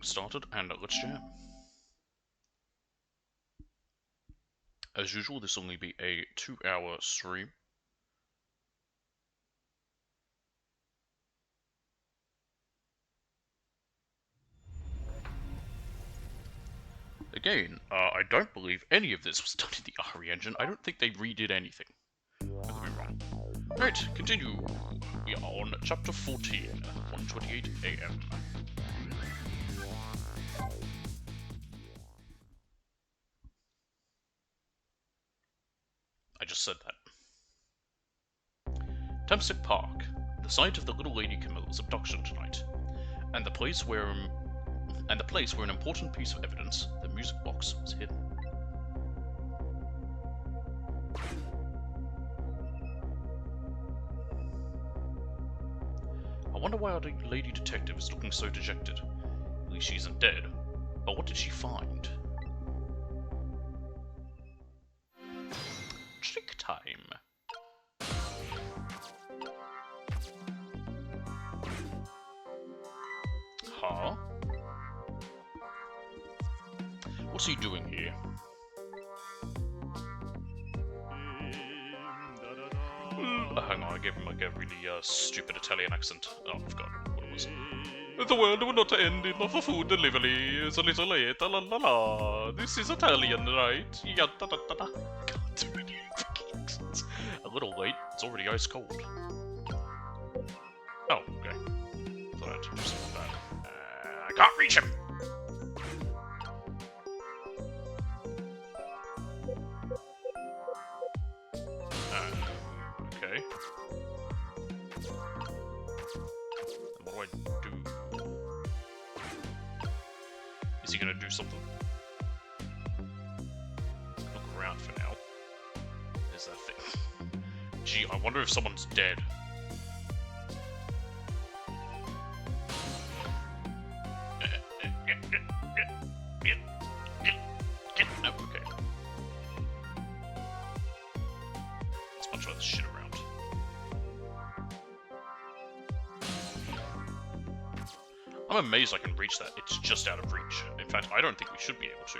recording started, and let's jam. As usual, this will only be a 2-hour stream. Again, I don't believe any of this was done in the RE engine. I don't think they redid anything. I could be wrong. Right, continue. We are on chapter 14, 1:28 AM. I just said that. Tempsip Park, the site of the little lady Camilla's abduction tonight, and the place where an important piece of evidence, the music box, was hidden. I wonder why our lady detective is looking so dejected. At least she isn't dead. But what did she find? Trick time. Huh? What's he doing here? Hang on, I gave him like a really stupid Italian accent. Oh, I forgot what it was. The world will not end enough for food delivery. It's a little late. La la la. This is Italian, right? Yeah, da da da da. Can't do any accents. A little late. It's already ice cold. Oh, okay. Thought I had to do something bad. I can't reach him. Okay. And what do I do? Is he gonna do something? Look around for now. There's that thing. Gee, I wonder if someone's dead. No, okay. Let's bunch of other shit around. I'm amazed I can reach that. It's just out of reach. In fact, I don't think we should be able to.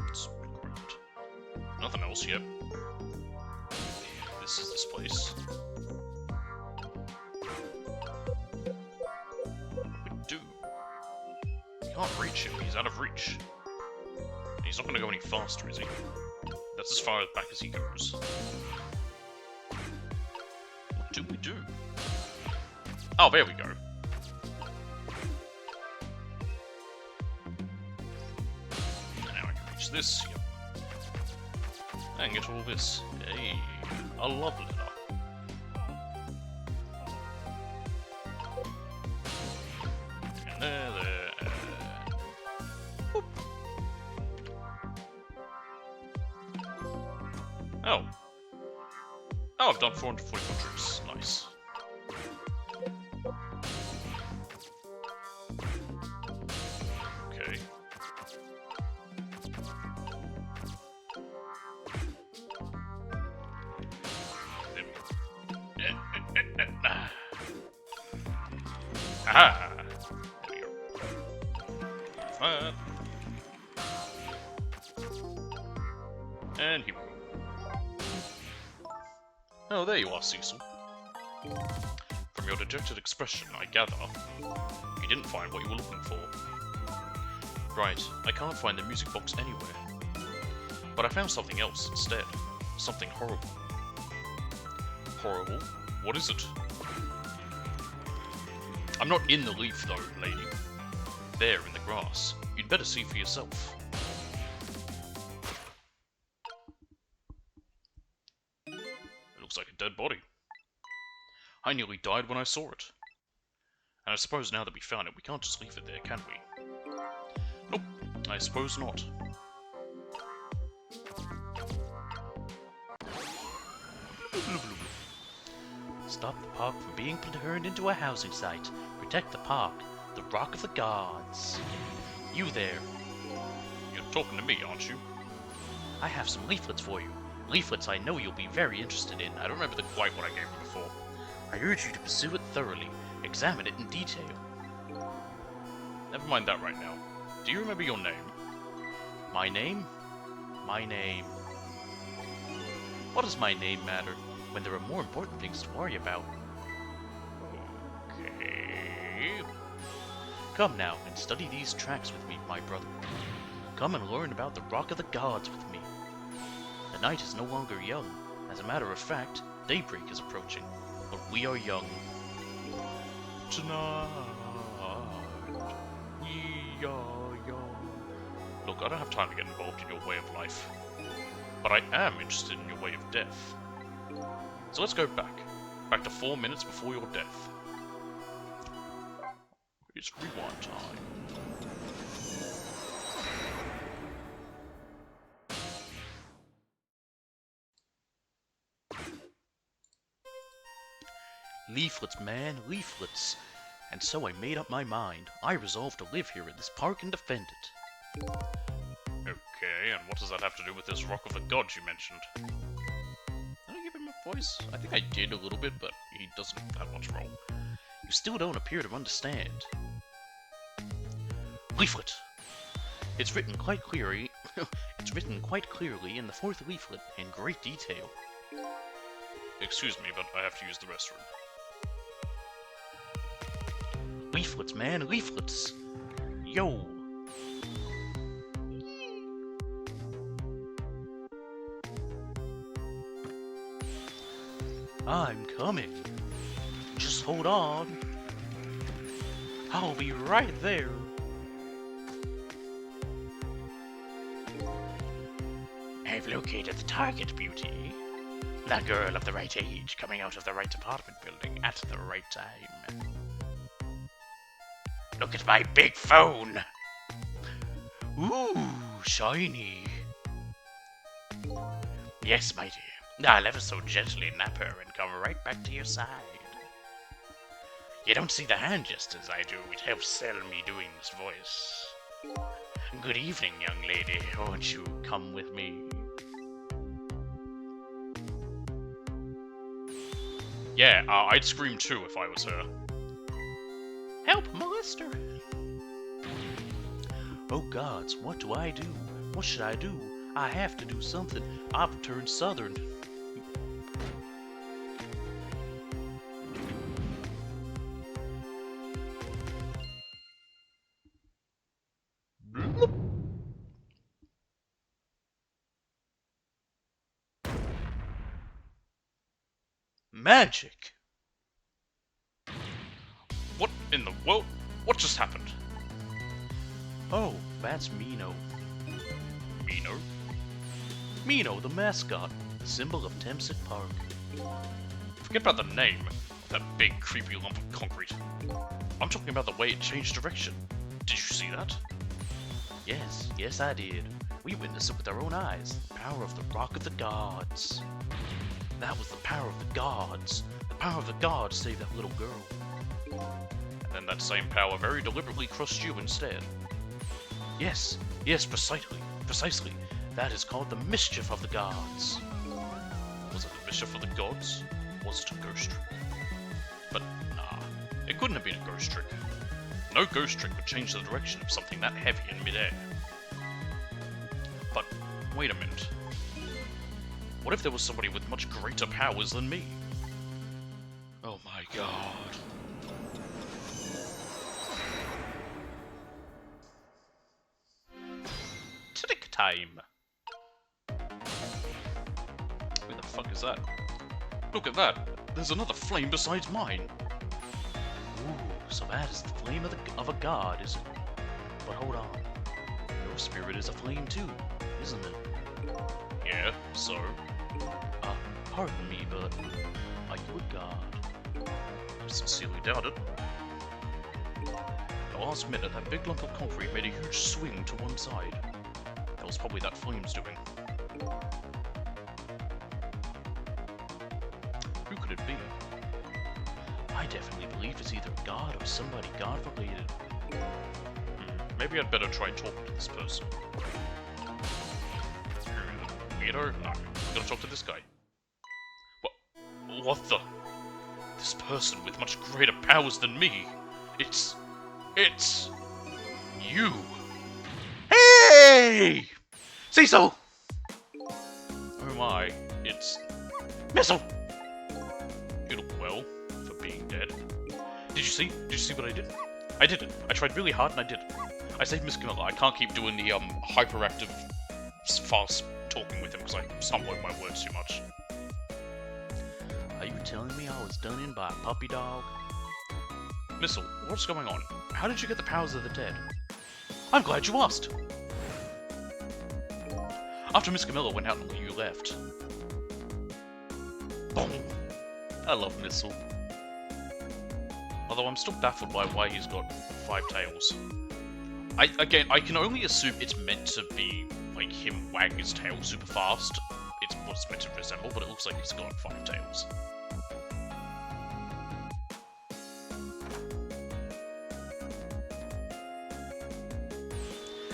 Let's look around. Nothing else yet. This is this place. What do we do? We can't reach him. He's out of reach. He's not going to go any faster, is he? That's as far back as he goes. What do we do? Oh, there we go. Now I can reach this. Yep. And get all this. Hey, a love letter. And there. Whoop. Oh. Oh, I've done 444 troops. Nice. Okay. Aha! There we go. Fire. And here we go. Oh, there you are, Cecil. From your dejected expression, I gather you didn't find what you were looking for. Right, I can't find the music box anywhere. But I found something else instead. Something horrible. Horrible? What is it? I'm not in the leaf, though, lady. There, in the grass. You'd better see for yourself. It looks like a dead body. I nearly died when I saw it. And I suppose now that we found it, we can't just leave it there, can we? Nope, I suppose not. Stop the park from being turned into a housing site. Protect the park. The Rock of the Gods. You there. You're talking to me, aren't you? I have some leaflets for you. Leaflets I know you'll be very interested in. I don't remember quite what I gave you before. I urge you to pursue it thoroughly. Examine it in detail. Never mind that right now. Do you remember your name? My name? My name. What does my name matter when there are more important things to worry about? Okay. Come now and study these tracks with me, my brother. Come and learn about the Rock of the Gods with me. The night is no longer young. As a matter of fact, daybreak is approaching. But we are young. Tonight, we are young. Look, I don't have time to get involved in your way of life. But I am interested in your way of death. So let's go back. Back to 4 minutes before your death. It's rewind time. Leaflets, man, leaflets. And so I made up my mind. I resolved to live here in this park and defend it. Okay, and what does that have to do with this Rock of the Gods you mentioned? Did I give him a voice? I think I did a little bit, but he doesn't have much role. You still don't appear to understand. Leaflet. It's written quite clearly. It's written quite clearly in the 4th leaflet in great detail. Excuse me, but I have to use the restroom. Leaflets, man, leaflets. Yo. I'm coming. Just hold on. I'll be right there. I've located the target, Beauty. That girl of the right age coming out of the right apartment building at the right time. Look at my big phone! Ooh, shiny. Yes, my dear. I'll ever so gently nap her and come right back to your side. You don't see the hand gestures I do. It helps sell me doing this voice. Good evening, young lady. Won't you come with me? Yeah, I'd scream too if I was her. Help, molester! Oh gods, what do I do? What should I do? I have to do something. I've turned southern. Magic! What in the world? What just happened? Oh, that's Mino. Mino? Mino, the mascot, the symbol of Temsic Park. Forget about the name of that big creepy lump of concrete. I'm talking about the way it changed direction. Did you see that? Yes, I did. We witnessed it with our own eyes. The power of the Rock of the Gods. That was the power of the gods. The power of the gods saved that little girl. And then that same power very deliberately crushed you instead. Yes, precisely. That is called the mischief of the gods. Was it the mischief of the gods? Or was it a ghost trick? But nah, it couldn't have been a ghost trick. No ghost trick would change the direction of something that heavy in midair. But wait a minute. What if there was somebody with much greater powers than me? Oh my god. Trick time! Who the fuck is that? Look at that! There's another flame besides mine! Ooh, so that is the flame of a god, is it? But hold on. Your spirit is a flame too, isn't it? Yeah, so? Pardon me, but are you a god? I sincerely doubt it. The last minute, that big lump of concrete made a huge swing to one side. That was probably that flame's doing. definitely believe it's either a god or somebody god-related. Maybe I'd better try talking to this person. Weirdo? No, I'm gonna talk to this guy. What the? This person with much greater powers than me. It's you. Hey! Cecil! Oh my, it's Missile! you look well for being dead. Did you see what I did? I did it. I tried really hard and I did it. I saved Miss Camilla. I can't keep doing the hyperactive fast talking with him because I stumble over my words too much. Are you telling me I was done in by a puppy dog? Missile, what's going on? How did you get the powers of the dead? I'm glad you asked. After Miss Camilla went out and you left. Boom. I love Missile. Although I'm still baffled by why he's got 5 tails. I can only assume it's meant to be like him wagging his tail super fast. It's what it's meant to resemble, but it looks like he's got 5 tails.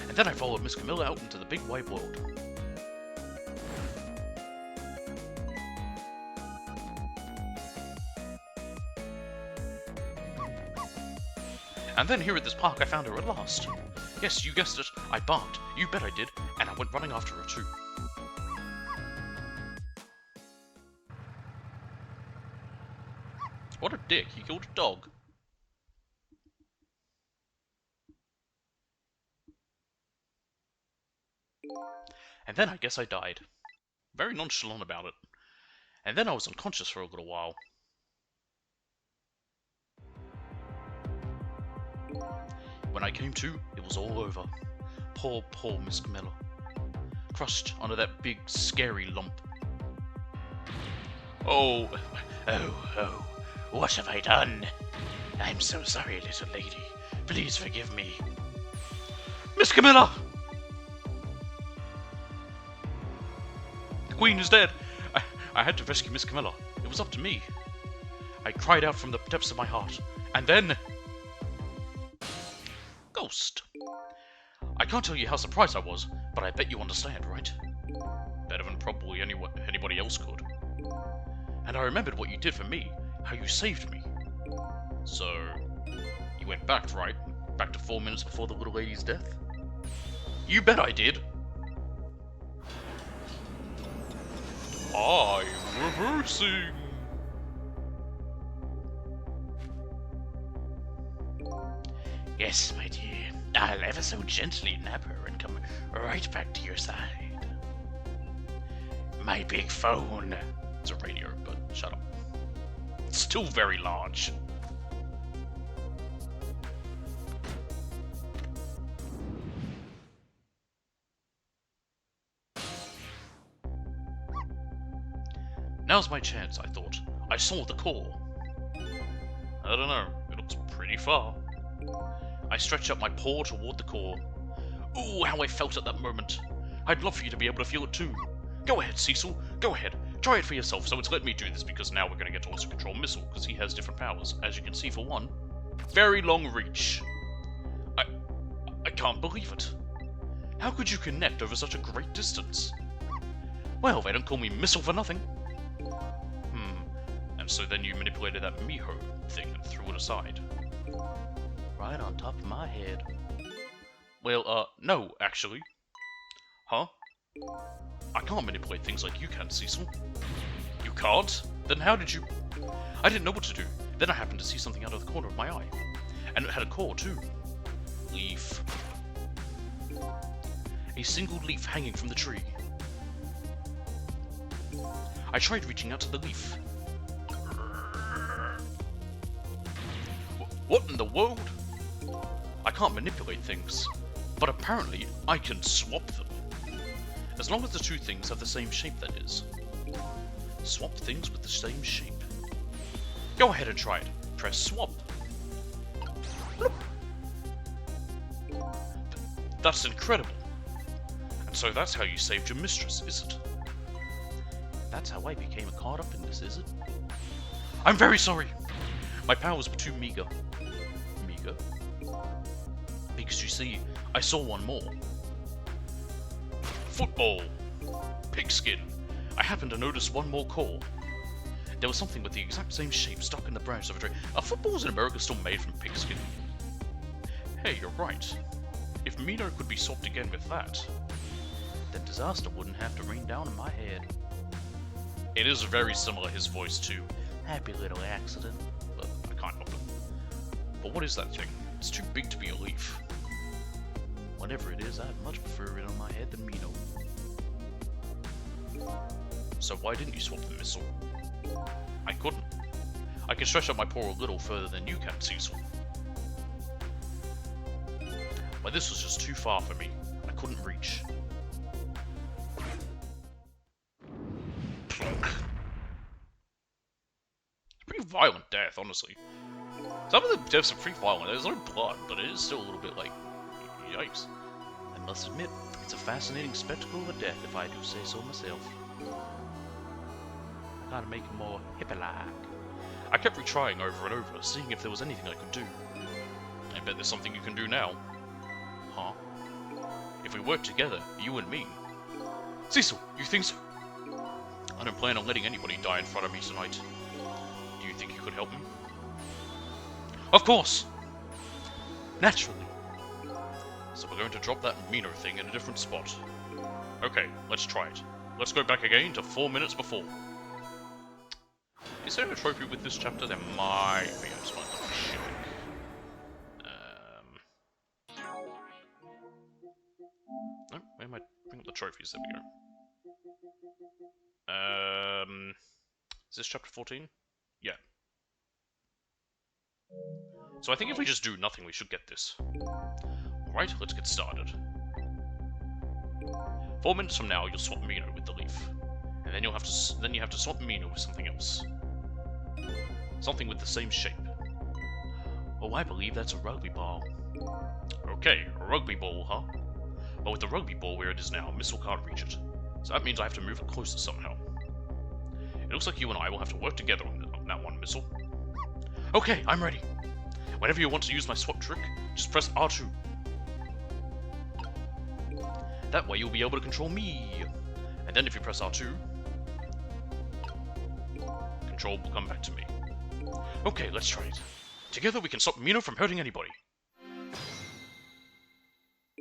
And then I followed Miss Camilla out into the big wide world. And then here at this park I found her at last. Yes, you guessed it, I barked, you bet I did, and I went running after her too. What a dick, he killed a dog. And then I guess I died. Very nonchalant about it. And then I was unconscious for a little while. When I came to, it was all over. Poor Miss Camilla. Crushed under that big, scary lump. Oh, what have I done? I'm so sorry, little lady. Please forgive me. Miss Camilla! The Queen is dead. I had to rescue Miss Camilla. It was up to me. I cried out from the depths of my heart. And then... Ghost. I can't tell you how surprised I was, but I bet you understand, right? Better than probably anybody else could. And I remembered what you did for me, how you saved me. So, you went back, right? Back to 4 minutes before the little lady's death? You bet I did. I'm reversing! Yes, my dear. I'll ever so gently nab her and come right back to your side. My big phone. It's a radio, but shut up. It's still very large. Now's my chance, I thought. I saw the core. I don't know. It looks pretty far. I stretched out my paw toward the core. Ooh, how I felt at that moment. I'd love for you to be able to feel it too. Go ahead, Cecil. Go ahead. Try it for yourself. So it's let me do this because now we're going to get to also control Missile, because he has different powers. As you can see, for one, very long reach. I can't believe it. How could you connect over such a great distance? Well, they don't call me Missile for nothing. And so then you manipulated that Miho thing and threw it aside. Right on top of my head. Well, no, actually. Huh? I can't manipulate things like you can, Cecil. You can't? Then how did you... I didn't know what to do. Then I happened to see something out of the corner of my eye. And it had a core, too. Leaf. A single leaf hanging from the tree. I tried reaching out to the leaf. What in the world? I can't manipulate things, but apparently I can swap them. As long as the two things have the same shape, that is. Swap things with the same shape. Go ahead and try it. Press swap. That's incredible. And so that's how you saved your mistress, is it? That's how I became caught up in this, is it? I'm very sorry. My powers were too meager. Meager? Because you see, I saw one more. Football! Pigskin! I happened to notice one more core. There was something with the exact same shape stuck in the branch of a tree. Are footballs in America still made from pigskin? Hey, you're right. If Mino could be swapped again with that, then disaster wouldn't have to rain down on my head. It is very similar, his voice, to happy little accident, but I can't help it. But what is that thing? It's too big to be a leaf. Whatever it is, I'd much prefer it on my head than Mino. So why didn't you swap the missile? I couldn't. I can stretch out my paw a little further than you can, Cecil. But this was just too far for me. I couldn't reach. Plunk. Pretty violent death, honestly. Some of the deaths are pretty violent. There's no blood, but it is still a little bit like, yikes. I must admit, it's a fascinating spectacle of a death, if I do say so myself. I gotta make it more hippie-like. I kept retrying over and over, seeing if there was anything I could do. I bet there's something you can do now. Huh? If we work together, you and me. Cecil, you think so? I don't plan on letting anybody die in front of me tonight. Do you think you could help me? Of course! Naturally. So we're going to drop that Mino thing in a different spot. Okay, let's try it. Let's go back again to 4 minutes before. Is there a trophy with this chapter? There might be. I just want to check. No, where am I? Bring up the trophies. There we go. Is this chapter 14? Yeah. So I think if we just do nothing, we should get this. Alright, let's get started. 4 minutes from now, you'll swap Mino with the leaf. And then you have to swap Mino with something else. Something with the same shape. Oh, I believe that's a rugby ball. Okay, a rugby ball, huh? But with the rugby ball where it is now, Missile can't reach it. So that means I have to move it closer somehow. It looks like you and I will have to work together on that one, Missile. Okay, I'm ready. Whenever you want to use my swap trick, just press R2. That way you'll be able to control me. And then if you press R2, control will come back to me. Okay, let's try it. Together we can stop Mino from hurting anybody.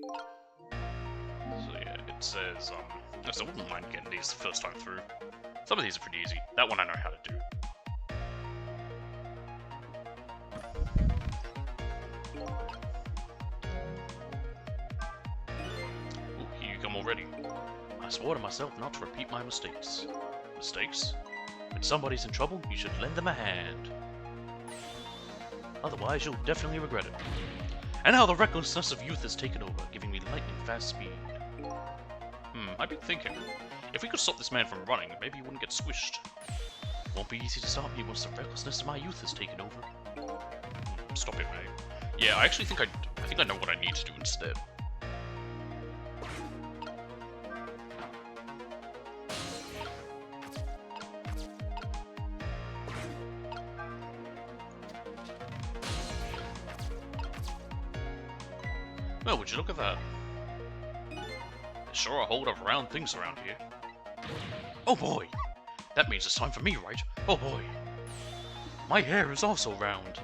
So yeah, it says, so I wouldn't mind getting these the first time through. Some of these are pretty easy. That one I know how to do. Ooh, here you come already. I swore to myself not to repeat my mistakes. Mistakes? When somebody's in trouble, you should lend them a hand. Otherwise, you'll definitely regret it. And now the recklessness of youth has taken over, giving me lightning-fast speed. I've been thinking, if we could stop this man from running, maybe he wouldn't get squished. Won't be easy to stop me once the recklessness of my youth has taken over. Stop it, mate. Yeah, I actually think I know what I need to do instead. Well, would you look at that? There's sure a whole lot of round things around here. Oh boy! That means it's time for me, right? Oh boy! My hair is also round!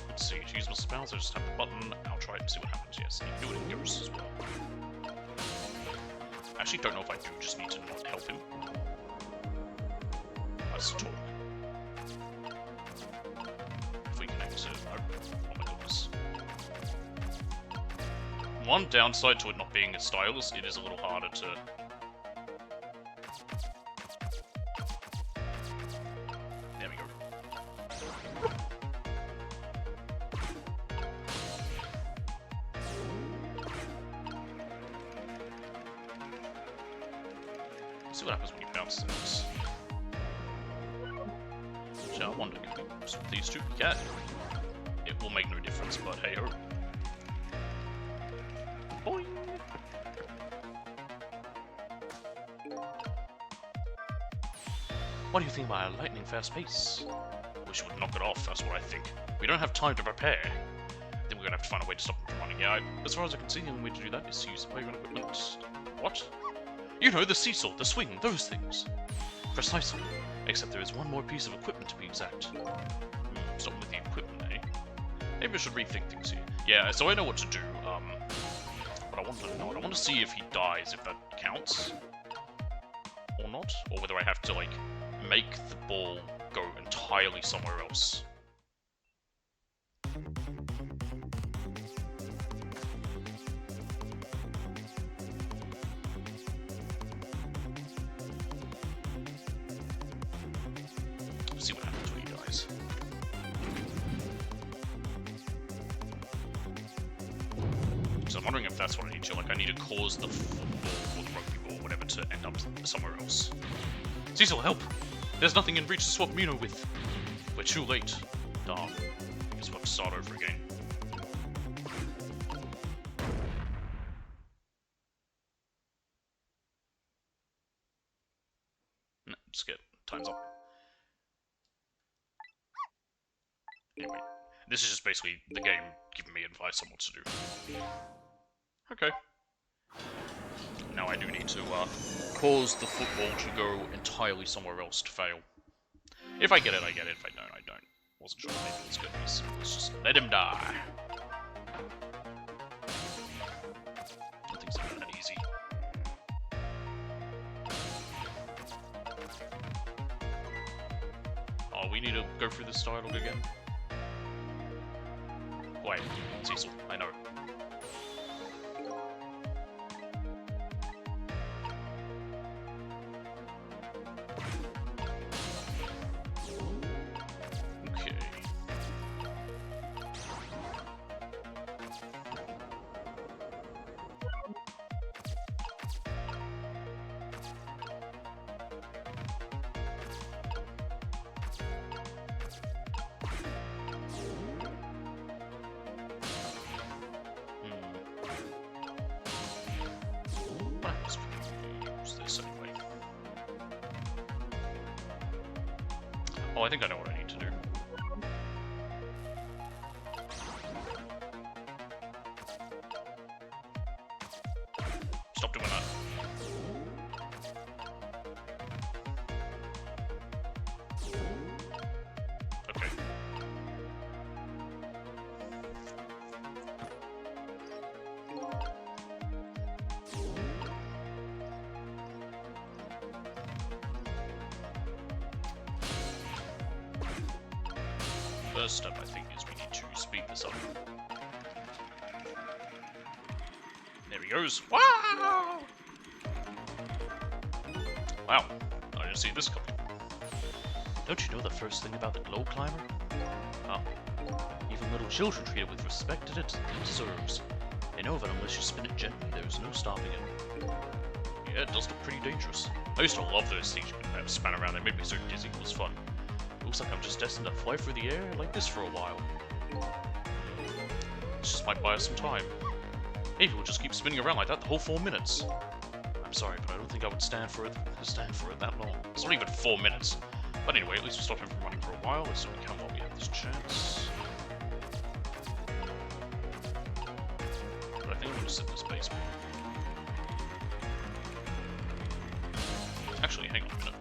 Let's see, to use my spells, I just tap the button, I'll try it and see what happens. Yes, you can do it in yours as well. I actually don't know if I do just need to not help him. Let's talk. If we can exit. Oh my goodness. One downside to it not being a stylus, it is a little harder to... There we go. Let's see what happens when you bounce things. So I wonder, can we swap these two? Yeah. It will make no difference, but hey ho. Boing. What do you think about a lightning-fast pace? wish you would knock it off, that's what I think. We don't have time to prepare. Then we're gonna have to find a way to stop him from running. Yeah, as far as I can see, the only way to do that is to use playground equipment. What? You know, the seesaw, the swing, those things. Precisely. Except there is one more piece of equipment to be exact. Something with the equipment, eh? Maybe I should rethink things here. Yeah, so I know what to do. But I want to know. I want to see if he dies, if that counts. Or not. Or whether I have to, like, make the ball go entirely somewhere else. See what happens when he dies. So I'm wondering if that's what I need to, like, I need to cause the football or the rugby ball, whatever, to end up somewhere else. Cecil, help! There's nothing in reach to swap Mino with. We're too late. Darn. Guess we'll have to start over again. No, just get time's up. Anyway, this is just basically the game giving me advice on what to do. Okay. Now I do need to cause the football to go entirely somewhere else to fail. If I get it, I get it. If I don't, I don't. Wasn't sure. Maybe it's good. Let's just let him die. I think it's not that easy. Oh, we need to go through this dialogue again. Wait, Cecil, I know. Okay. Oh, I think I know what I need to do. Stop doing that. Okay. First step, I think, is we need to speed this up. There he goes. Wow! Wow, I didn't see this coming. Don't you know the first thing about the glow climber? Huh? Even little children treat it with respect that it deserves. They know that unless you spin it gently, there's no stopping it. Yeah, it does look pretty dangerous. I used to love those things you could span around. They made me so dizzy. It was fun. Looks like I'm just destined to fly through the air like this for a while. This just might buy us some time. Maybe we'll just keep spinning around like that the whole 4 minutes. I'm sorry, but I don't think I would stand for it that long. It's not even 4 minutes. But anyway, at least we'll stop him from running for a while. Let's see what we can while we have this chance. But I think I'm going to sit in this basement. Actually, hang on a minute.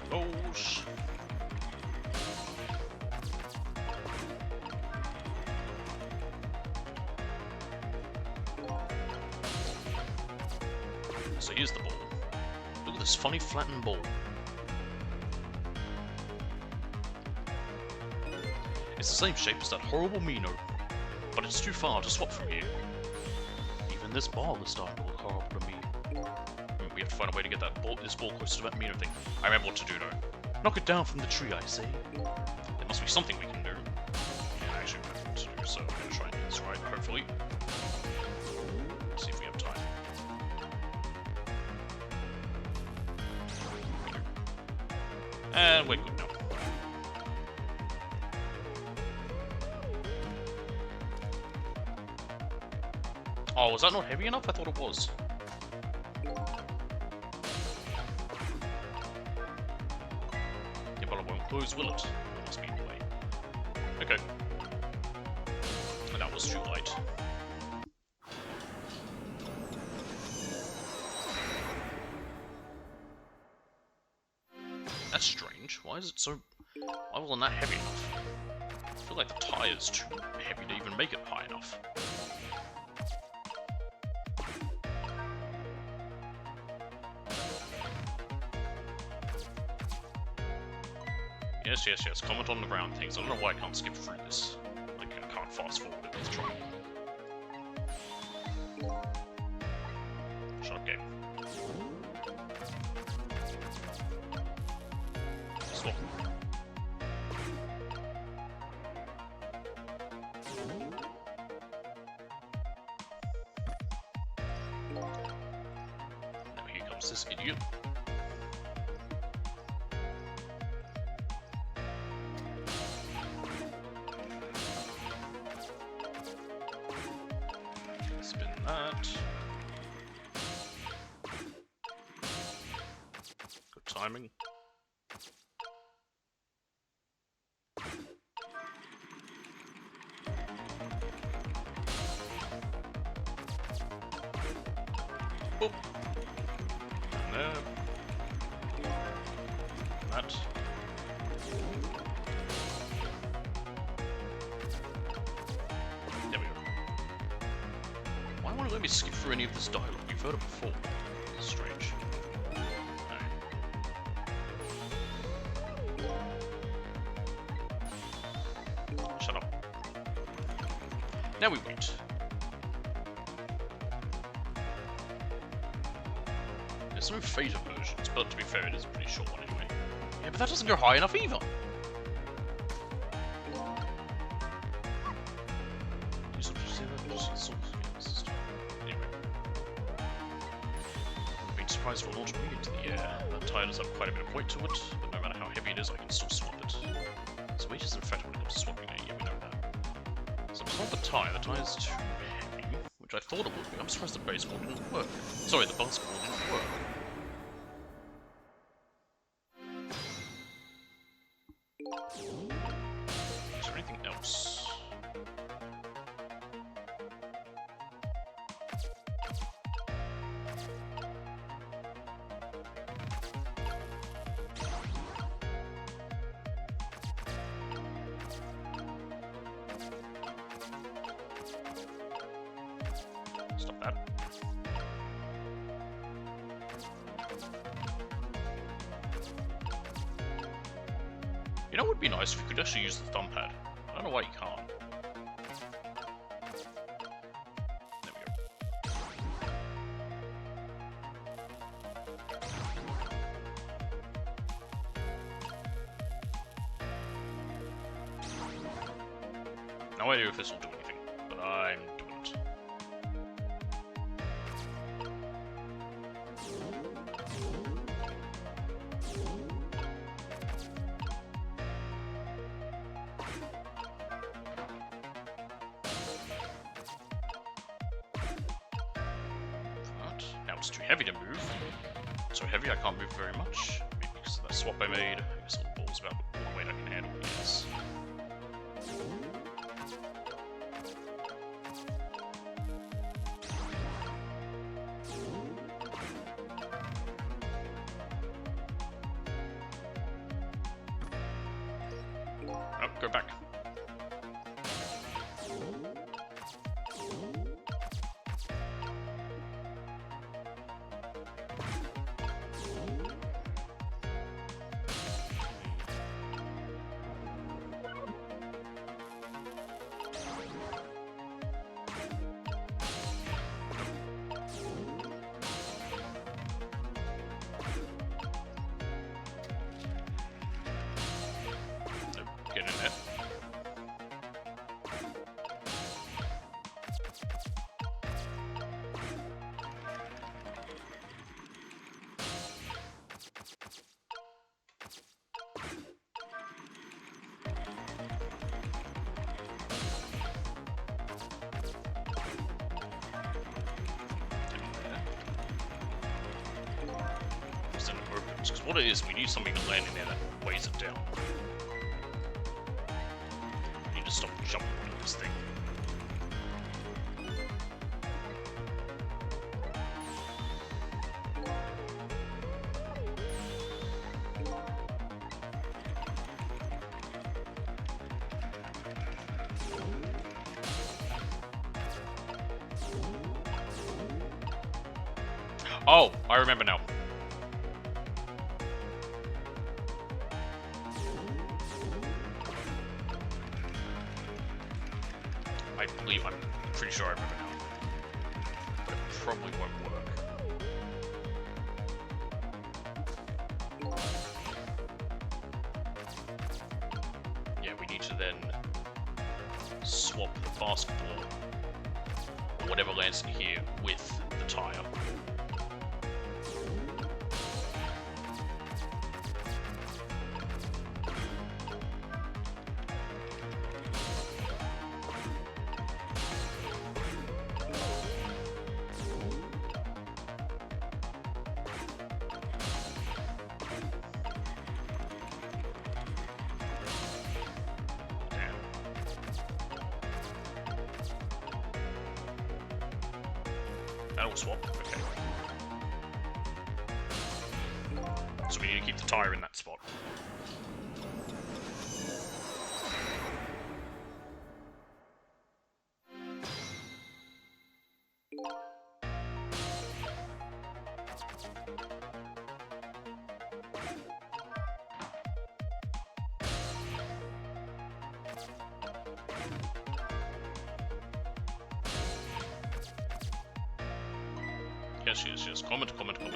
Goes. So here's the ball. Look at this funny flattened ball. It's the same shape as that horrible Mino, but it's too far to swap from here. Even this ball is starting to look horrible to me. We have to find a way to get this ball closer to that Mino thing. I remember what to do though. Knock it down from the tree, I say. There must be something we can do. Yeah, I actually remember what to do, so I'm going to try and get this right, hopefully. Let's see if we have time. And we're good now. Oh, was that not heavy enough? I thought it was. Yeah, but it won't close, will it? It must be in the way. Okay. And that was too light. That's strange. Why is it so... Why wasn't that heavy enough? I feel like the tire's too heavy to even make it high enough. Yes, yes, yes. Comment on the ground things. I don't know why I can't skip through this. Like, I can't fast forward it. Let's try. Shut up, game. Stop. Now here comes this idiot. Spin that. Good timing. Oh. And there. That. There we go. Why won't it let me skip through any of this dialogue? You've heard it before. It's strange. No. Shut up. Now we wait. There's no Phaser versions, but to be fair, it is a pretty short one anyway. Yeah, but that doesn't go high enough either. You sort of see that? Just anyway. I've been surprised for launching me into the air. That tire does have quite a bit of weight to it, but no matter how heavy it is, I can still swap it. So weight isn't a factor when it comes to swapping it, yeah, we know that. So it's not the tire's too heavy, which I thought it would be. I'm surprised the baseball didn't work. Sorry, the basketball didn't work. Is there anything else? Stop that. You know what would be nice if you could actually use the thumb pad? I don't know why you can't. There we go. No idea if this will do anything, but I'm doing it. Now it's too heavy to move. So heavy I can't move very much. Maybe because of that swap I made. I guess all the ball's about all the weight I can handle, yes. Oh, go back. Get in there. what it is, we need something to land in there that weighs it down. We need to stop jumping on this thing. Oh, I remember now. I'm pretty sure I remember now. But it probably won't work. Yeah, we need to then swap the basketball, or whatever lands in here, with the tire. That'll swap, okay. So we need to keep the tire in that spot. Yes. Comment on everything.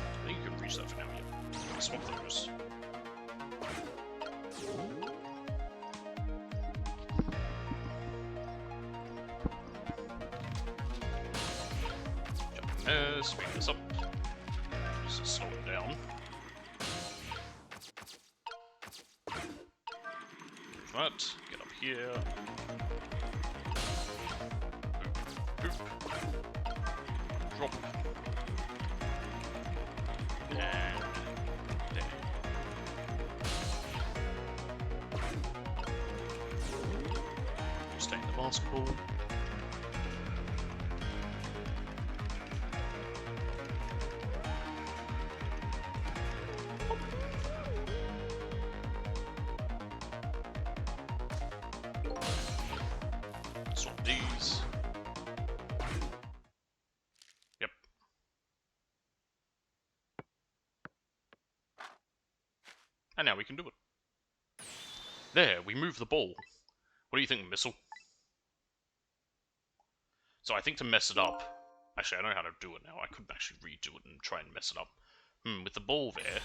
I think you can reach that for now, yeah. Swap those. Jump in there, speed this up. Just slow it down. Move that, get up here. Boop. Drop. And there. Stay in the basketball. Swap these. Yep. And now we can do it. There, we move the ball. What do you think, Missile? So I think to mess it up... Actually, I know how to do it now. I could actually redo it and try and mess it up. With the ball there,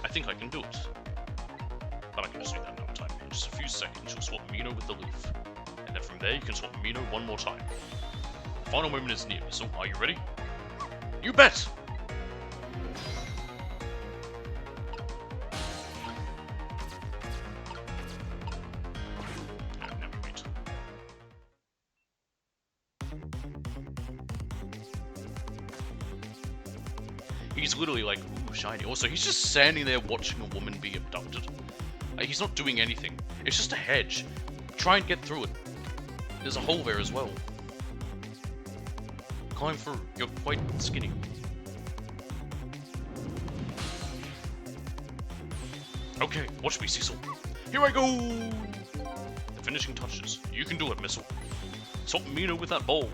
I think I can do it. But I can just do that another time. In just a few seconds, you'll swap Mino with the leaf. And then from there, you can swap Mino one more time. The final moment is near, Missile. Are you ready? You bet! He's literally like, ooh, shiny. Also, he's just standing there watching a woman be abducted. He's not doing anything. It's just a hedge. Try and get through it. There's a hole there as well. Climb through. You're quite skinny. Okay, watch me, Cecil. Here I go! The finishing touches. You can do it, Missile. Swap Mino with that ball.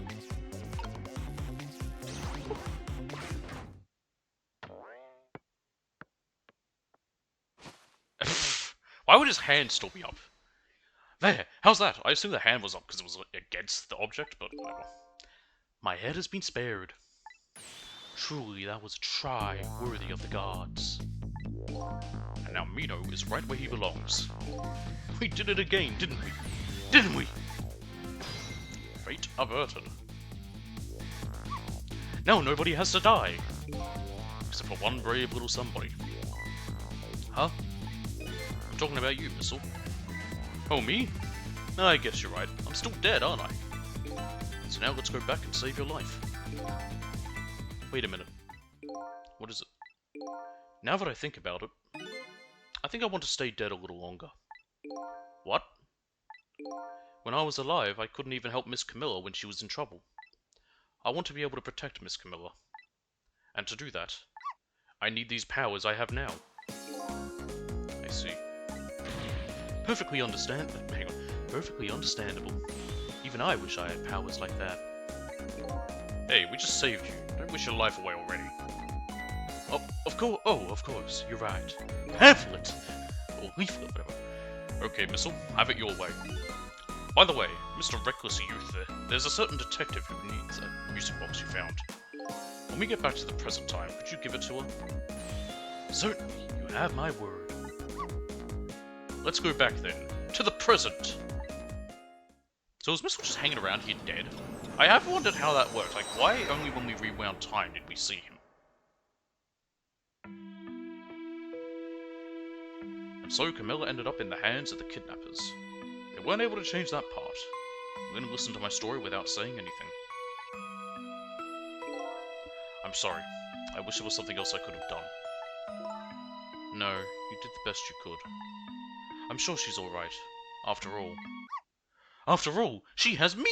Why would his hand still be up? There! How's that? I assume the hand was up because it was against the object, but whatever. My head has been spared. Truly, that was a try worthy of the gods. And now Mino is right where he belongs. We did it again, didn't we? Didn't we? Fate averted. Now nobody has to die. Except for one brave little somebody. Huh? I'm talking about you, Missile. Oh, me? I guess you're right. I'm still dead, aren't I? So now let's go back and save your life. Wait a minute. What is it? Now that I think about it, I think I want to stay dead a little longer. What? When I was alive, I couldn't even help Miss Camilla when she was in trouble. I want to be able to protect Miss Camilla. And to do that, I need these powers I have now. I see. Perfectly understandable. Even I wish I had powers like that. Hey, we just saved you. Don't wish your life away already. Of course, you're right. Pamphlet! Or leaflet, whatever. Okay, Missile, have it your way. By the way, Mr. Reckless Youth, there's a certain detective who needs a music box you found. When we get back to the present time, could you give it to her? Certainly, you have my word. Let's go back then, to the present. So is Missile just hanging around here dead? I have wondered how that worked, like why only when we rewound time did we see him? And so Camilla ended up in the hands of the kidnappers. They weren't able to change that part. Lynn listened to my story without saying anything. I'm sorry. I wish there was something else I could have done. No, you did the best you could. I'm sure she's alright. After all, she has me!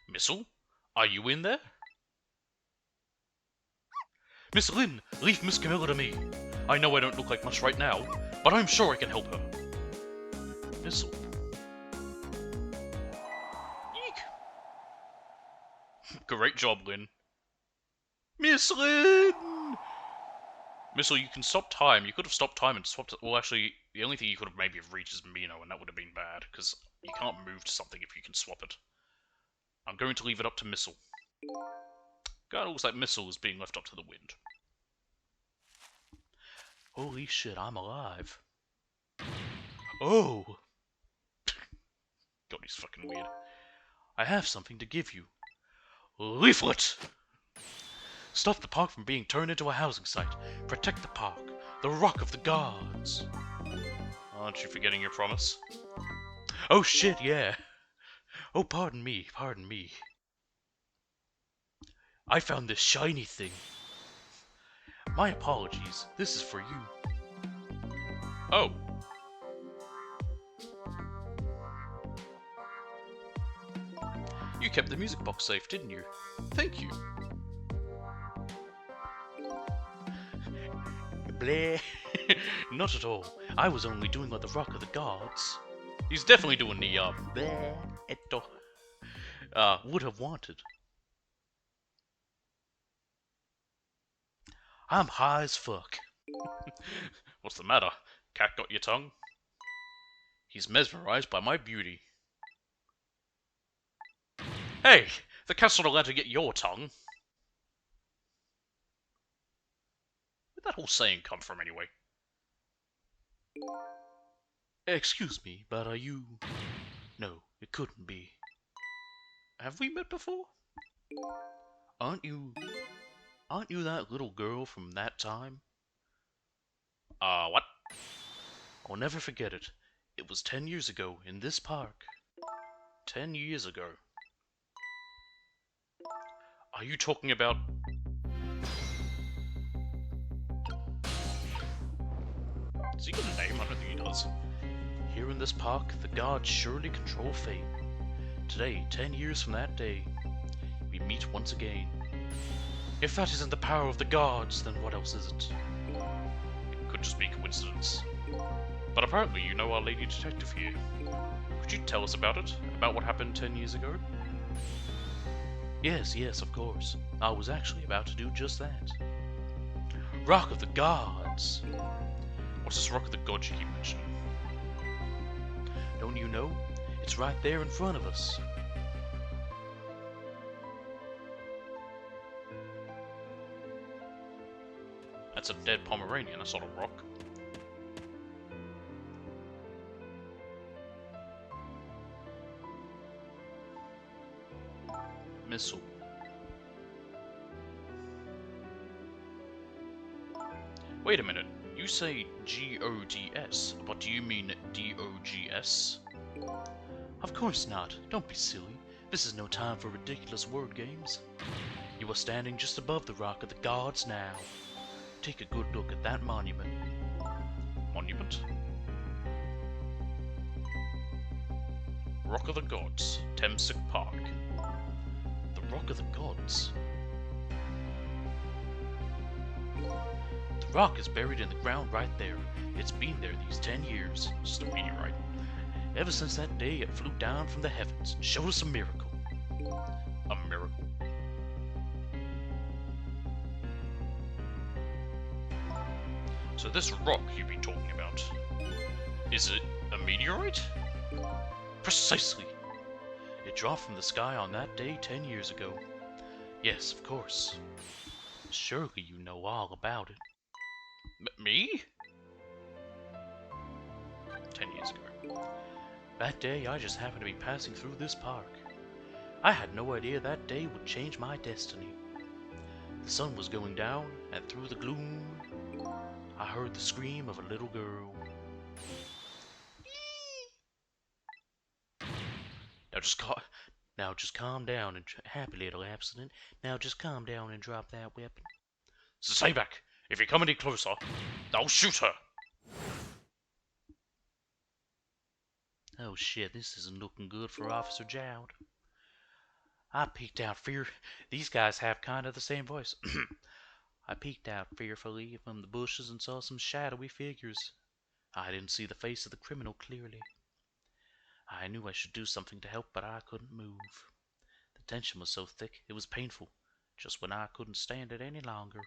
Missile? Are you in there? Miss Lynn, leave Miss Camilla to me. I know I don't look like much right now, but I'm sure I can help her. Missile. Eek! Great job, Lynn. Miss Lynn! Missile, you can stop time. You could have stopped time and swapped it. Well, actually, the only thing you could have maybe reached is Mino, and that would have been bad, because you can't move to something if you can swap it. I'm going to leave it up to Missile. Kinda looks like Missile is being left up to the wind. Holy shit, I'm alive. Oh! God, he's fucking weird. I have something to give you. Leaflet! Stop the park from being turned into a housing site. Protect the park. The Rock of the Gods. Aren't you forgetting your promise? Oh shit, yeah. Oh, pardon me. I found this shiny thing. My apologies. This is for you. Oh. You kept the music box safe, didn't you? Thank you. Bleh. Not at all. I was only doing what the Rock of the Gods. He's definitely doing the, bleh, would have wanted. I'm high as fuck. What's the matter? Cat got your tongue? He's mesmerized by my beauty. Hey! The cat's not allowed to get your tongue. Where'd that whole saying come from, anyway? Excuse me, but are you... No, it couldn't be. Have we met before? Aren't you that little girl from that time? What? I'll never forget it. It was 10 years ago, in this park. 10 years ago. Are you talking about... Does he got a name? I don't think he does. Here in this park, the gods surely control fate. Today, 10 years from that day, we meet once again. If that isn't the power of the gods, then what else is it? It could just be coincidence. But apparently you know our lady detective here. Could you tell us about it? About what happened 10 years ago? Yes, of course. I was actually about to do just that. Rock of the Gods! What's this Rock of the Gods you keep mentioning? Don't you know? It's right there in front of us. That's a dead Pomeranian, that's not a rock. Missile. Wait a minute, you say G-O-D-S, but do you mean D-O-G-S? Of course not, don't be silly. This is no time for ridiculous word games. You are standing just above the Rock of the Gods now. Take a good look at that monument. Monument? Rock of the Gods, Temsic Park. The Rock of the Gods? The rock is buried in the ground right there. It's been there these 10 years. Just a meteorite. Ever since that day it flew down from the heavens and showed us a miracle. A miracle? So this rock you've been talking about, is it a meteorite? Precisely. It dropped from the sky on that day 10 years ago. Yes, of course. Surely you know all about it. Me? 10 years ago. That day I just happened to be passing through this park. I had no idea that day would change my destiny. The sun was going down, and through the gloom, I heard the scream of a little girl. Now just calm down and happy little accident. Now just calm down and drop that weapon. Stay back! If you come any closer, I'll shoot her! Oh shit, this isn't looking good for Officer Jowd. I peeked out These guys have kind of the same voice. I peeked out fearfully from the bushes and saw some shadowy figures. I didn't see the face of the criminal clearly. I knew I should do something to help, but I couldn't move. The tension was so thick, it was painful, just when I couldn't stand it any longer.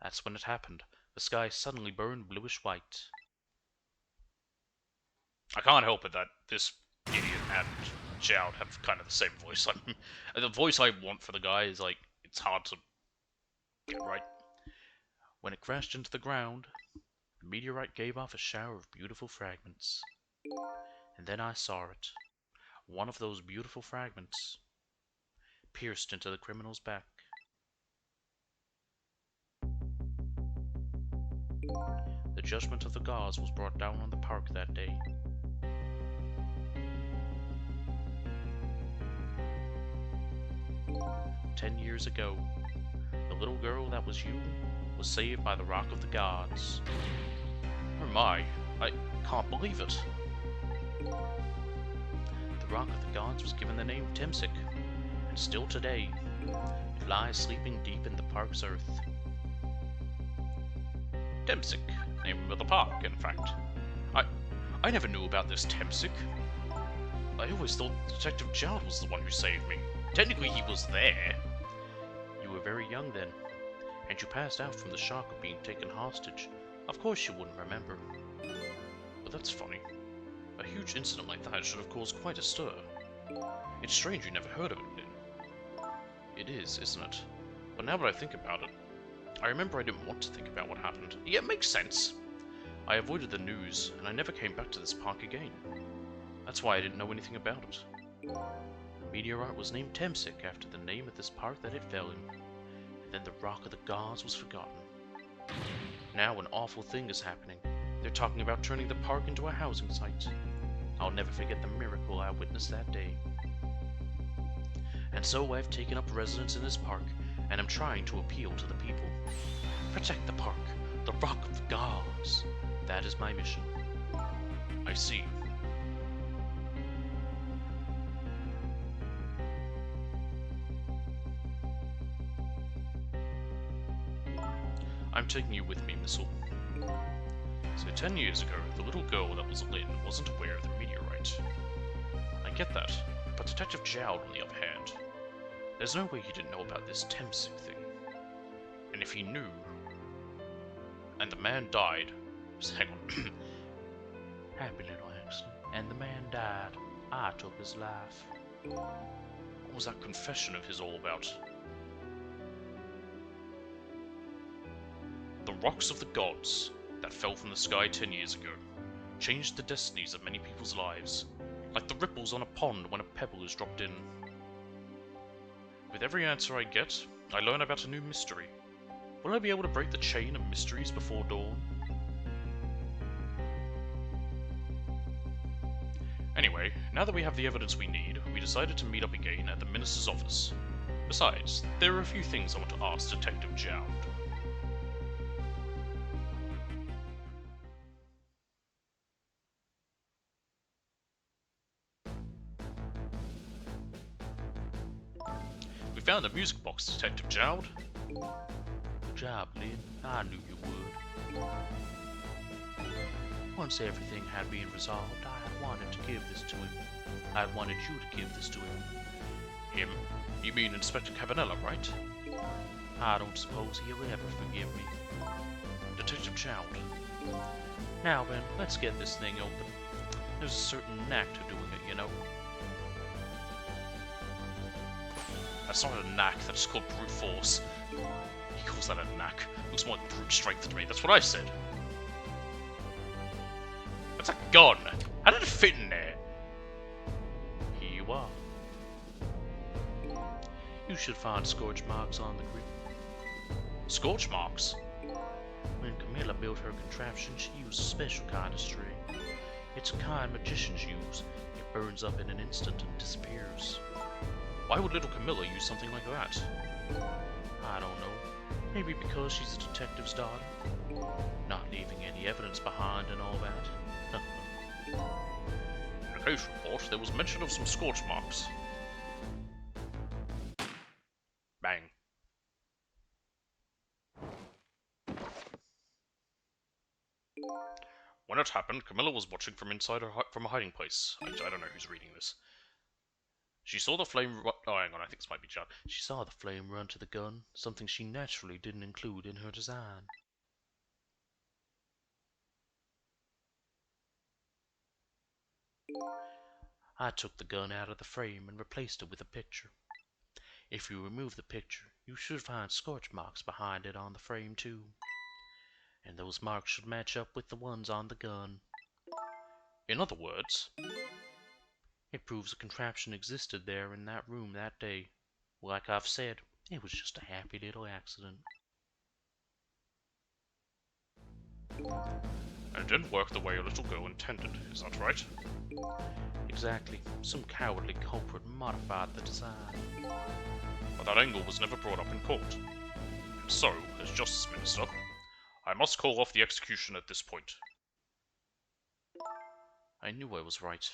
That's when it happened. The sky suddenly burned bluish-white. I can't help it that this idiot and Jowd have kind of the same voice. The voice I want for the guy is like, it's hard to get right. When it crashed into the ground, the meteorite gave off a shower of beautiful fragments. And then I saw it. One of those beautiful fragments pierced into the criminal's back. The judgment of the gods was brought down on the park that day. "10 years ago, the little girl that was you was saved by the Rock of the Gods." Oh my, I can't believe it. The Rock of the Gods was given the name Temsic, and still today, it lies sleeping deep in the park's earth. Temsic, name of the park, in fact. I never knew about this Temsic. I always thought Detective Jowd was the one who saved me. Technically, he was there. You were very young then, and you passed out from the shock of being taken hostage. Of course you wouldn't remember. But that's funny. A huge incident like that should have caused quite a stir. It's strange you never heard of it then. It is, isn't it? But now that I think about it, I remember I didn't want to think about what happened. Yeah, it makes sense. I avoided the news, and I never came back to this park again. That's why I didn't know anything about it. The meteorite was named Temsic after the name of this park that it fell in, and then the Rock of the Gods was forgotten. Now an awful thing is happening. They're talking about turning the park into a housing site. I'll never forget the miracle I witnessed that day. And so I've taken up residence in this park, and am trying to appeal to the people. Protect the park, the Rock of the Gods. That is my mission. I see. I'm taking you with me, Missile. So 10 years ago, the little girl that was Lynn wasn't aware of the meteorite. I get that, but Detective Jowd, on the other hand, there's no way he didn't know about this Temsic thing. And if he knew, and the man died, just hang on, happy little accident, and the man died, I took his life. What was that confession of his all about? The rocks of the gods that fell from the sky 10 years ago changed the destinies of many people's lives, like the ripples on a pond when a pebble is dropped in. With every answer I get, I learn about a new mystery. Will I be able to break the chain of mysteries before dawn? Anyway, now that we have the evidence we need, we decided to meet up again at the Minister's office. Besides, there are a few things I want to ask Detective Jowd. We found the music box, Detective Jowd. Good job, Lynn. I knew you would. Once everything had been resolved, I had wanted to give this to him. I had wanted you to give this to him. Him? You mean Inspector Cavanella, right? I don't suppose he'll ever forgive me. Detective Jowd. Now then, let's get this thing open. There's a certain knack to doing it, you know. That's not a knack, that's called brute force. He calls that a knack. Looks more like brute strength to me, that's what I said. That's a gun! How did it fit in there? Here you are. You should find scorch marks on the grip. Scorch marks? When Camilla built her contraption, she used a special kind of string. It's a kind magicians use. It burns up in an instant and disappears. Why would little Camilla use something like that? I don't know. Maybe because she's a detective's daughter. Not leaving any evidence behind and all that. In the case report, there was mention of some scorch marks. Bang. When it happened, Camilla was watching from inside from a hiding place. I don't know who's reading this. She saw the flame oh, hang on, I think this might be Jowd. She saw the flame run to the gun, something she naturally didn't include in her design. I took the gun out of the frame and replaced it with a picture. If you remove the picture, you should find scorch marks behind it on the frame too. And those marks should match up with the ones on the gun. In other words, it proves a contraption existed there in that room that day. Like I've said, it was just a happy little accident. And it didn't work the way your little girl intended, is that right? Exactly. Some cowardly culprit modified the design. But that angle was never brought up in court. And so, as Justice Minister, I must call off the execution at this point. I knew I was right.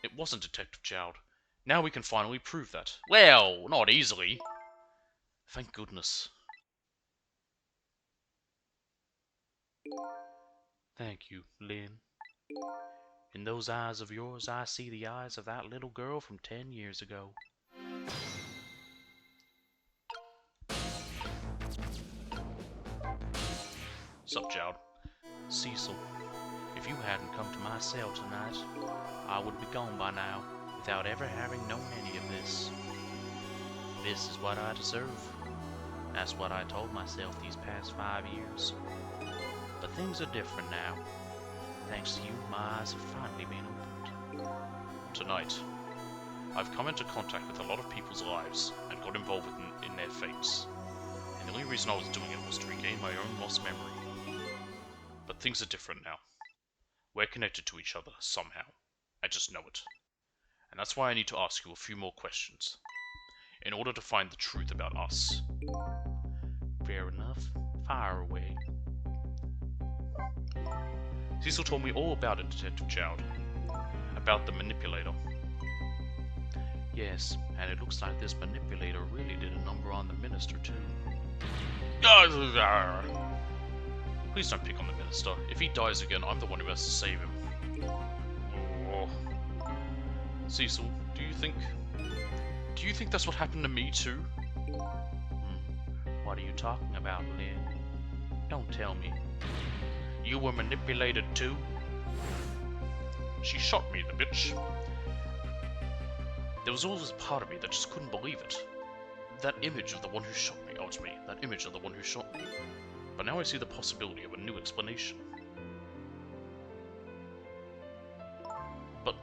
It wasn't Detective Jowd. Now we can finally prove that. Well, not easily. Thank goodness. Thank you, Lynn. In those eyes of yours, I see the eyes of that little girl from 10 years ago. Sup, Jowd? Cecil, if you hadn't come to my cell tonight, I would be gone by now, without ever having known any of this. This is what I deserve. That's what I told myself these past 5 years. But things are different now. Thanks to you, my eyes have finally been opened. Tonight, I've come into contact with a lot of people's lives and got involved in their fates. And the only reason I was doing it was to regain my own lost memory. But things are different now. We're connected to each other somehow. I just know it. And that's why I need to ask you a few more questions, in order to find the truth about us. Fair enough. Fire away. Cecil told me all about it, Detective Jowd. About the manipulator. Yes, and it looks like this manipulator really did a number on the minister too. Please don't pick on the minister. If he dies again, I'm the one who has to save him. Oh. Cecil, do you think that's what happened to me too? What are you talking about, Lynn? Don't tell me. You were manipulated too? She shot me, the bitch. There was always a part of me that just couldn't believe it. That image of the one who shot me, out to me, that image of the one who shot me. But now I see the possibility of a new explanation. But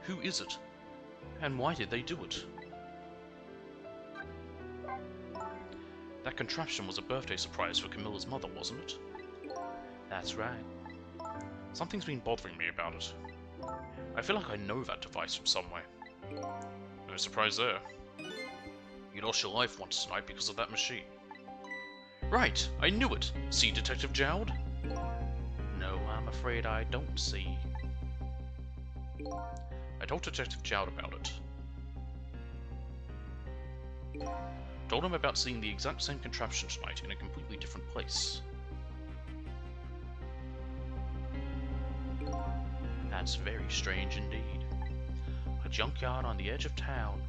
who is it? And why did they do it? That contraption was a birthday surprise for Camilla's mother, wasn't it? That's right. Something's been bothering me about it. I feel like I know that device from somewhere. No surprise there. You lost your life once tonight because of that machine. Right, I knew it! See, Detective Jowd? No, I'm afraid I don't see. I told Detective Jowd about it. Told him about seeing the exact same contraption tonight in a completely different place. That's very strange indeed. A junkyard on the edge of town.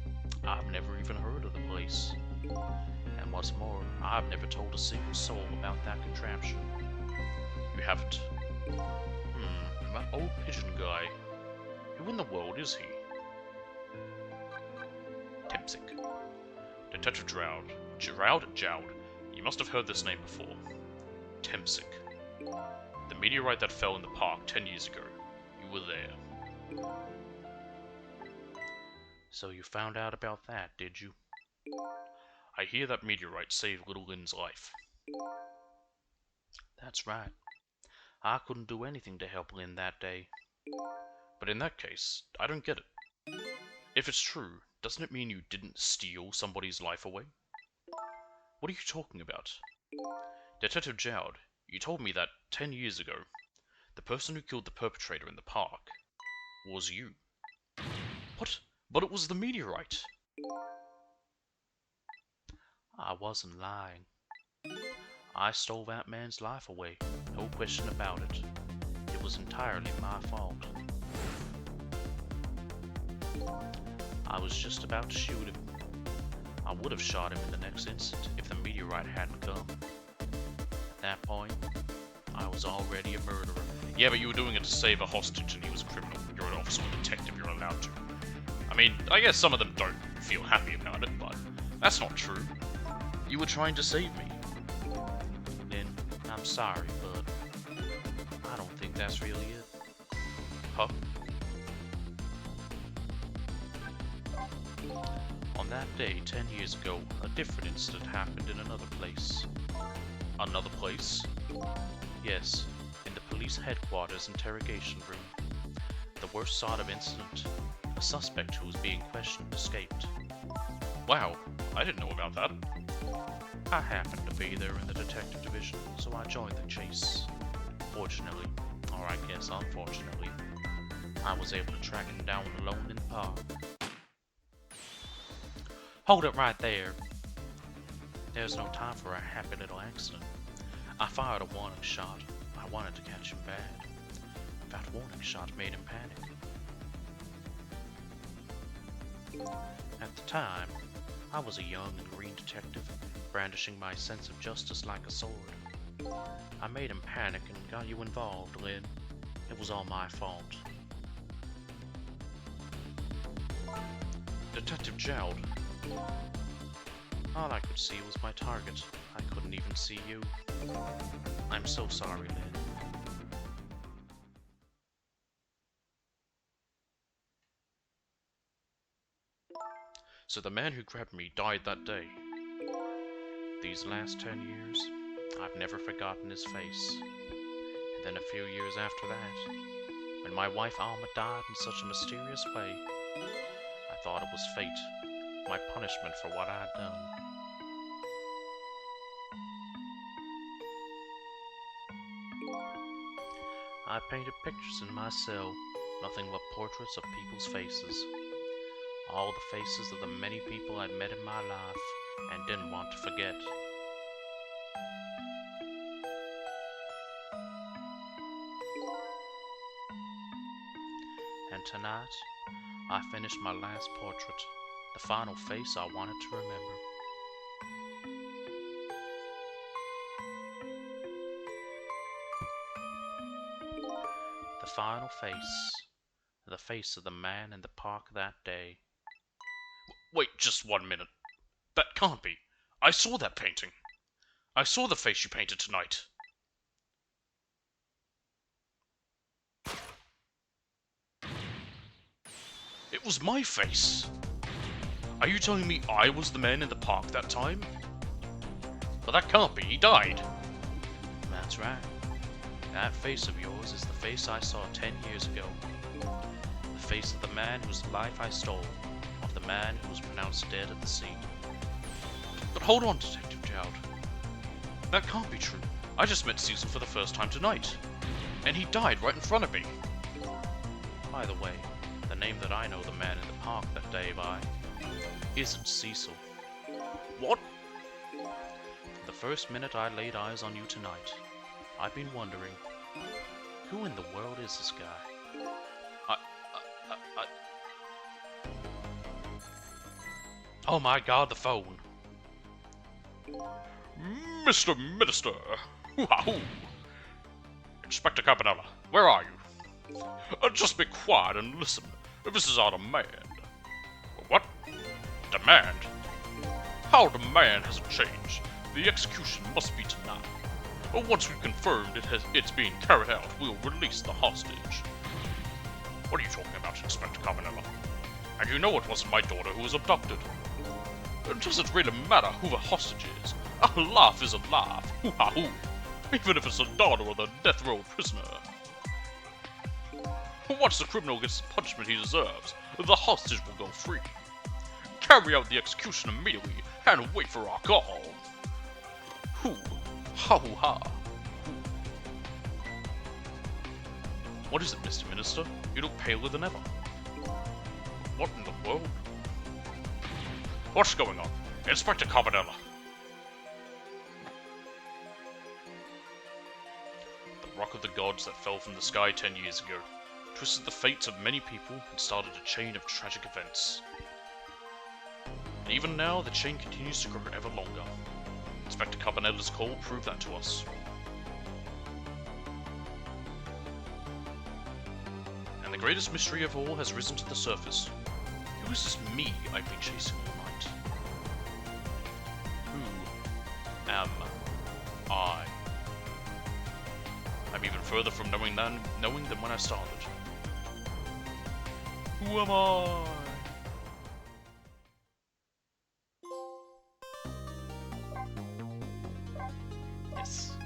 I've never even heard of the place. And what's more, I've never told a single soul about that contraption. You haven't? That old pigeon guy. Who in the world is he? Tempsic. Detective Jowd. You must have heard this name before. Tempsic. The meteorite that fell in the park 10 years ago. You were there. So you found out about that, did you? I hear that meteorite saved little Lynn's life. That's right. I couldn't do anything to help Lynn that day. But in that case, I don't get it. If it's true, doesn't it mean you didn't steal somebody's life away? What are you talking about? Detective Jowd, you told me that 10 years ago, the person who killed the perpetrator in the park was you. What? But it was the meteorite! I wasn't lying. I stole that man's life away, no question about it. It was entirely my fault. I was just about to shoot him. I would have shot him in the next instant if the meteorite hadn't come. At that point, I was already a murderer. Yeah, but you were doing it to save a hostage and he was a criminal. You're an officer or detective, you're allowed to. I mean, I guess some of them don't feel happy about it, but that's not true. You were trying to save me. Lynn, I'm sorry, but I don't think that's really it. Huh? On that day, 10 years ago, a different incident happened in another place. Another place? Yes, in the police headquarters interrogation room. The worst sort of incident. A suspect who was being questioned escaped. Wow, I didn't know about that. I happened to be there in the detective division, so I joined the chase. Fortunately, or I guess unfortunately, I was able to track him down alone in the park. Hold it right there. There's no time for a happy little accident. I fired a warning shot. I wanted to catch him bad. That warning shot made him panic. At the time, I was a young and green detective, brandishing my sense of justice like a sword. I made him panic and got you involved, Lynn. It was all my fault. Detective Jowd. All I could see was my target. I couldn't even see you. I'm so sorry, Lynn. So the man who grabbed me died that day. These last 10 years, I've never forgotten his face. And then a few years after that, when my wife Alma died in such a mysterious way, I thought it was fate, my punishment for what I'd done. I painted pictures in my cell, nothing but portraits of people's faces. All the faces of the many people I'd met in my life and didn't want to forget. And tonight, I finished my last portrait, the final face I wanted to remember. The final face, the face of the man in the park that day. Wait just 1 minute. That can't be. I saw that painting. I saw the face you painted tonight. It was my face. Are you telling me I was the man in the park that time? But that can't be, he died. That's right. That face of yours is the face I saw 10 years ago. The face of the man whose life I stole, of the man who was pronounced dead at the scene. But hold on, Detective Jowd. That can't be true. I just met Cecil for the first time tonight. And he died right in front of me. By the way, the name that I know the man in the park that day by isn't Cecil. What? The first minute I laid eyes on you tonight, I've been wondering, who in the world is this guy? Oh my god, the phone! Mr. Minister! Hoo-ha-hoo! Inspector Campanella, where are you? Just be quiet and listen. This is our demand. What? Demand? Our demand hasn't changed. The execution must be tonight. But once we've confirmed it's being carried out, we'll release the hostage. What are you talking about, Inspector Campanella? And you know it wasn't my daughter who was abducted. Does it really matter who the hostage is? A laugh is a laugh. Hoo-ha-hoo. Even if it's the daughter of the death row prisoner. Once the criminal gets the punishment he deserves, the hostage will go free. Carry out the execution immediately and wait for our call. Hoo. Ha-hoo-ha. What is it, Mr. Minister? You look paler than ever. What in the world? What's going on? Inspector Campanella. The rock of the gods that fell from the sky 10 years ago twisted the fates of many people and started a chain of tragic events. And even now, the chain continues to grow ever longer. Inspector Campanella's call proved that to us. And the greatest mystery of all has risen to the surface. Who is this me I've been chasing all night? Who am I? I'm even further from knowing than when I started. Who am I? Yes.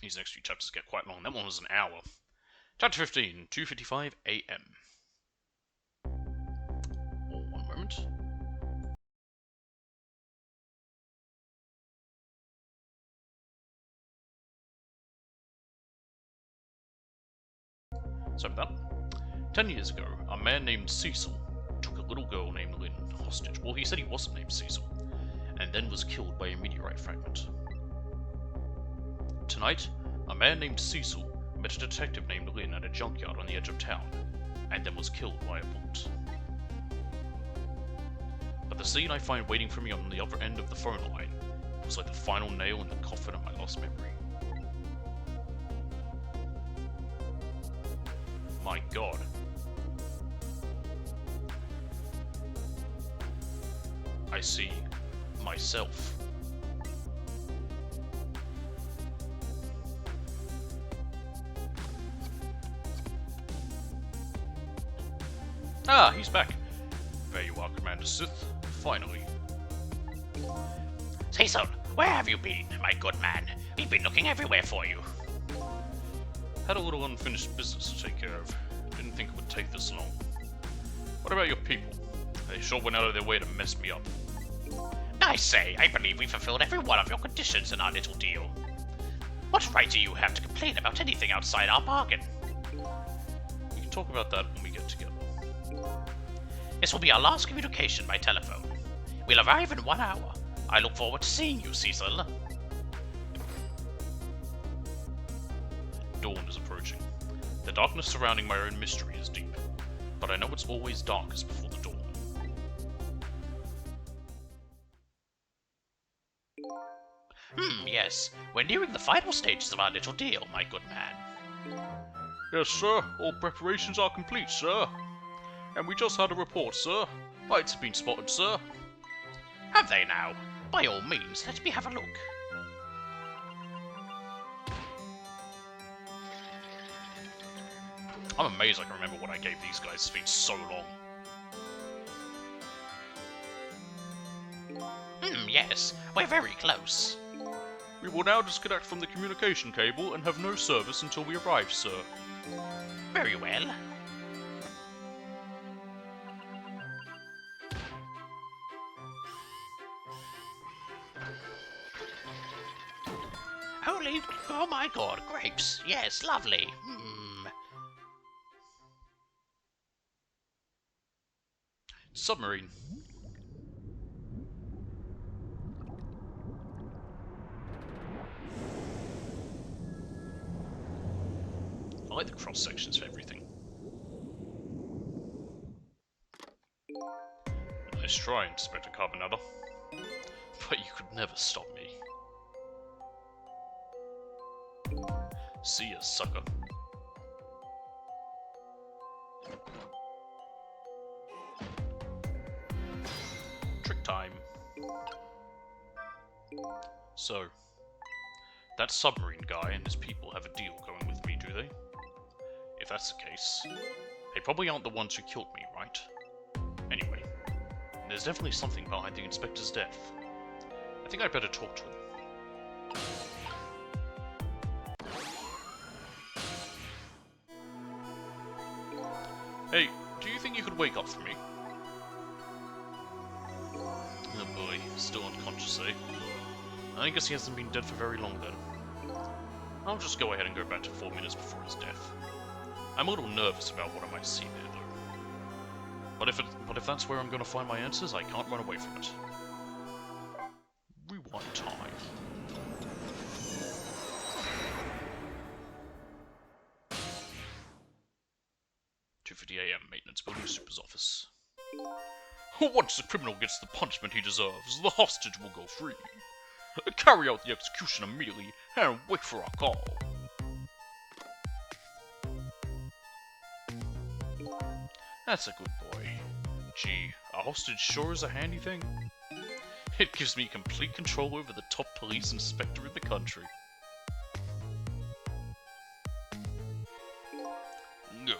These next few chapters get quite long. That one was an hour. Chapter 15, 2:55 AM. Oh, one moment. So that 10 years ago, a man named Cecil took a little girl named Lynn hostage. Well, he said he wasn't named Cecil, and then was killed by a meteorite fragment. Tonight, a man named Cecil met a detective named Lynn at a junkyard on the edge of town, and then was killed by a bullet. But the scene I find waiting for me on the other end of the phone line was like the final nail in the coffin of my lost memory. My God. I see myself. Ah, he's back. There you are, Commander Sith. Finally. Cecil, where have you been, my good man? We've been looking everywhere for you. Had a little unfinished business to take care of. Didn't think it would take this long. What about your people? They sure went out of their way to mess me up. I say, I believe we fulfilled every one of your conditions in our little deal. What right do you have to complain about anything outside our bargain? We can talk about that when we get together. This will be our last communication by telephone. We'll arrive in 1 hour. I look forward to seeing you, Cecil. Dawn is approaching. The darkness surrounding my own mystery is deep, but I know it's always darkest before the dawn. Yes. We're nearing the final stages of our little deal, my good man. Yes, sir. All preparations are complete, sir. And we just had a report, sir. Lights have been spotted, sir. Have they now? By all means, let me have a look. I'm amazed I can remember what I gave these guys. It's been so long. Yes, we're very close. We will now disconnect from the communication cable and have no service until we arrive, sir. Very well. Holy, oh my god, grapes. Yes, lovely. Submarine. I like the cross sections for everything. Nice try, Inspector Carbonella. But you could never stop me. See ya, sucker. Trick time. So, that submarine guy and his people have a deal going with me, do they? If that's the case, they probably aren't the ones who killed me, right? Anyway, there's definitely something behind the inspector's death. I think I'd better talk to him. Hey, do you think you could wake up for me? Oh boy, still unconscious, eh? I guess he hasn't been dead for very long then. I'll just go ahead and go back to 4 minutes before his death. I'm a little nervous about what I might see there, though. But if that's where I'm gonna find my answers, I can't run away from it. Rewind time. AM, Maintenance Building Super's office. Once the criminal gets the punishment he deserves, the hostage will go free. Carry out the execution immediately and wait for our call. That's a good boy. Gee, a hostage sure is a handy thing. It gives me complete control over the top police inspector in the country. Ugh.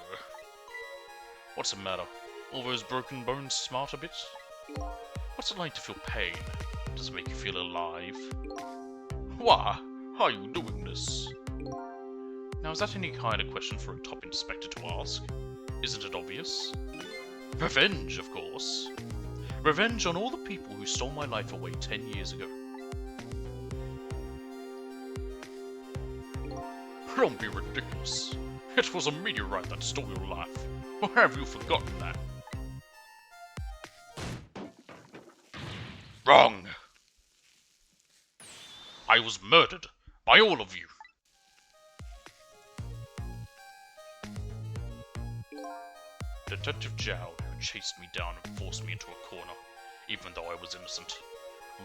What's the matter? All those broken bones smart a bit? What's it like to feel pain? Does it make you feel alive? Why? How are you doing this? Now, is that any kind of question for a top inspector to ask? Isn't it obvious? Revenge, of course. Revenge on all the people who stole my life away 10 years ago. Don't be ridiculous. It was a meteorite that stole your life. Or have you forgotten that? Wrong! I was murdered by all of you. Detective Jowd, who chased me down and forced me into a corner, even though I was innocent.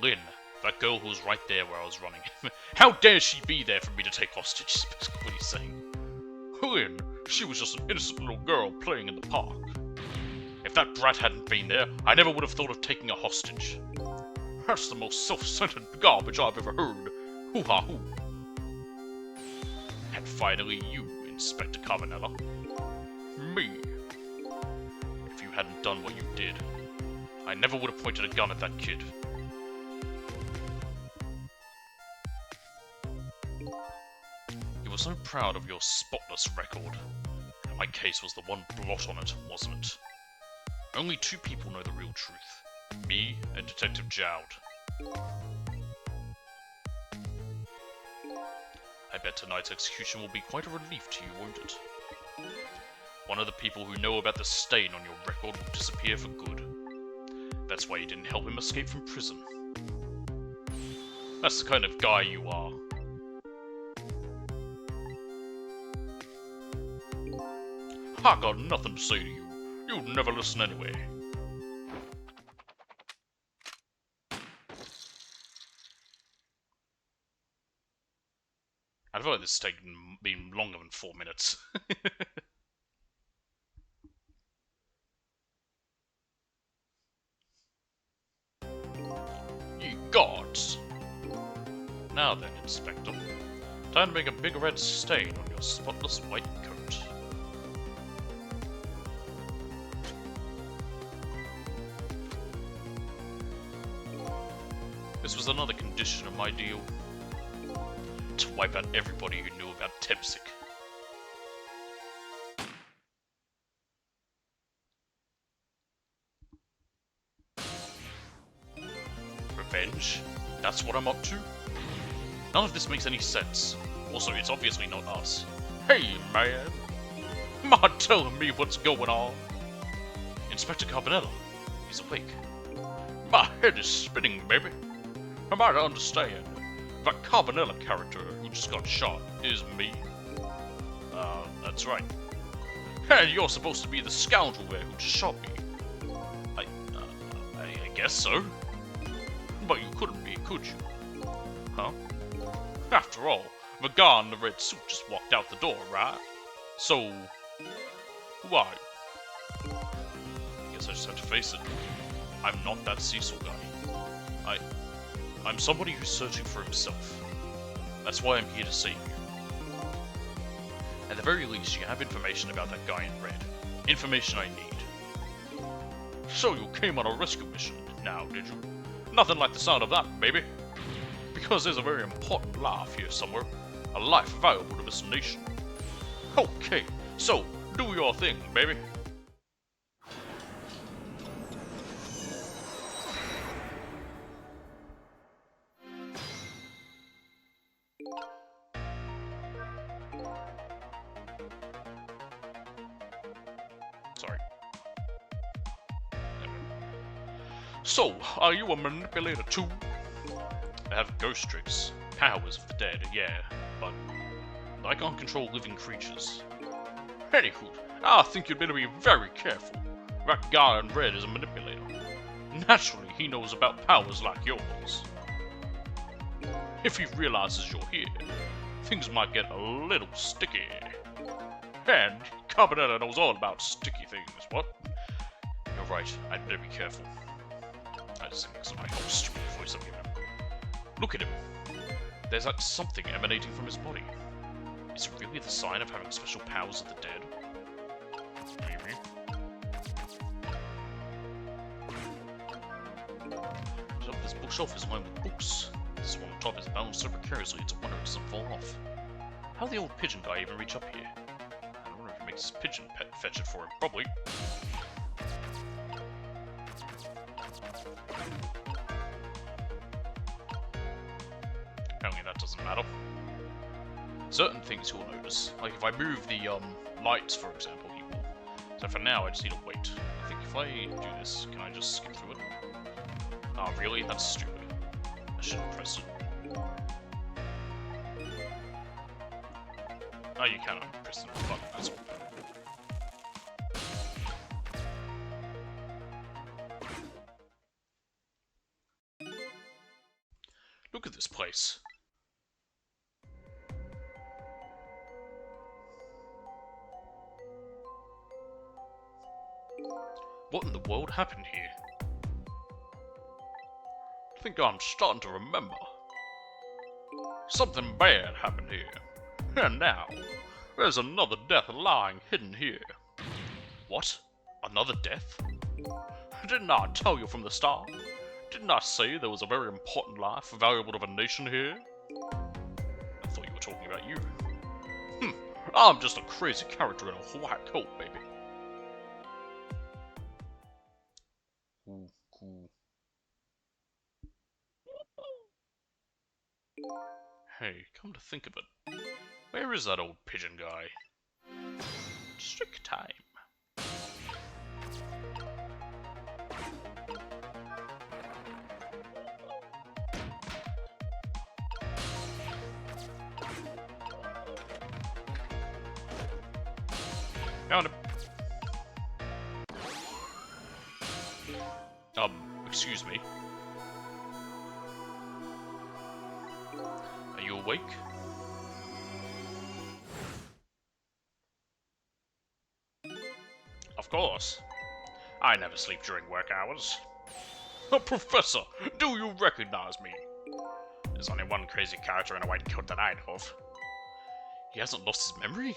Lynn, that girl who was right there where I was running. How dare she be there for me to take hostage, is basically what he's saying. Lynn, she was just an innocent little girl playing in the park. If that brat hadn't been there, I never would have thought of taking a hostage. That's the most self-centered garbage I've ever heard. Hoo-ha-hoo. And finally you, Inspector Carbonella. Me. If you hadn't done what you did, I never would have pointed a gun at that kid. You were so proud of your spotless record. And my case was the one blot on it, wasn't it? Only two people know the real truth. Me and Detective Jowd. I bet tonight's execution will be quite a relief to you, won't it? One of the people who know about the stain on your record will disappear for good. That's why you didn't help him escape from prison. That's the kind of guy you are. I got nothing to say to you. You'd never listen anyway. I feel like this has been longer than 4 minutes. Now then, Inspector. Time to make a big red stain on your spotless white coat. This was another condition of my deal. To wipe out everybody who knew about Tepsic. Revenge? That's what I'm up to? None of this makes any sense. Also, it's obviously not us. Hey, man! Mind telling me what's going on? Inspector Carbonella. He's awake. My head is spinning, baby. Am I to understand that Carbonella character who just got shot is me? That's right. And you're supposed to be the scoundrel there who just shot me. I guess so. But you couldn't be, could you? Huh? After all, the guy in the red suit just walked out the door, right? So, why? I guess I just have to face it. I'm not that Cecil guy. I'm somebody who's searching for himself. That's why I'm here to save you. At the very least, you have information about that guy in red. Information I need. So you came on a rescue mission now, did you? Nothing like the sound of that, baby. Because there's a very important life here somewhere. A life valuable to this nation. Okay, so, do your thing, baby. Sorry. So, are you a manipulator too? I have ghost tricks, powers of the dead, yeah, but I can't control living creatures. Anywho, I think you'd better be very careful. That guy in red is a manipulator. Naturally, he knows about powers like yours. If he realizes you're here, things might get a little sticky. And Carbonella knows all about sticky things, what? You're right, I'd better be careful. I just think because of my whole stupid voice I'm giving him. Look at him. There's like something emanating from his body. Is it really the sign of having special powers of the dead? Maybe. This bookshelf is lined with books. This one on top is bound so precariously it's a wonder it doesn't fall off. How'd the old pigeon guy even reach up here? I wonder if he makes his pigeon pet fetch it for him. Probably. Apparently that doesn't matter. Certain things you'll notice, like if I move the lights, for example, he will. So for now, I just need to wait. I think if I do this, can I just skip through it? Oh, really? That's stupid. I shouldn't press it. Oh, you can press the button. That's all. Look at this place. What in the world happened here? I think I'm starting to remember. Something bad happened here. And now, there's another death lying hidden here. What? Another death? Didn't I tell you from the start? Didn't I say there was a very important life valuable to the nation here? I thought you were talking about you. I'm just a crazy character in a white coat, baby. Ooh, cool. Hey, come to think of it, where is that old pigeon guy? Strict time. Found him. Excuse me. Are you awake? Of course. I never sleep during work hours. Professor, do you recognize me? There's only one crazy character in a white coat that I know of. He hasn't lost his memory?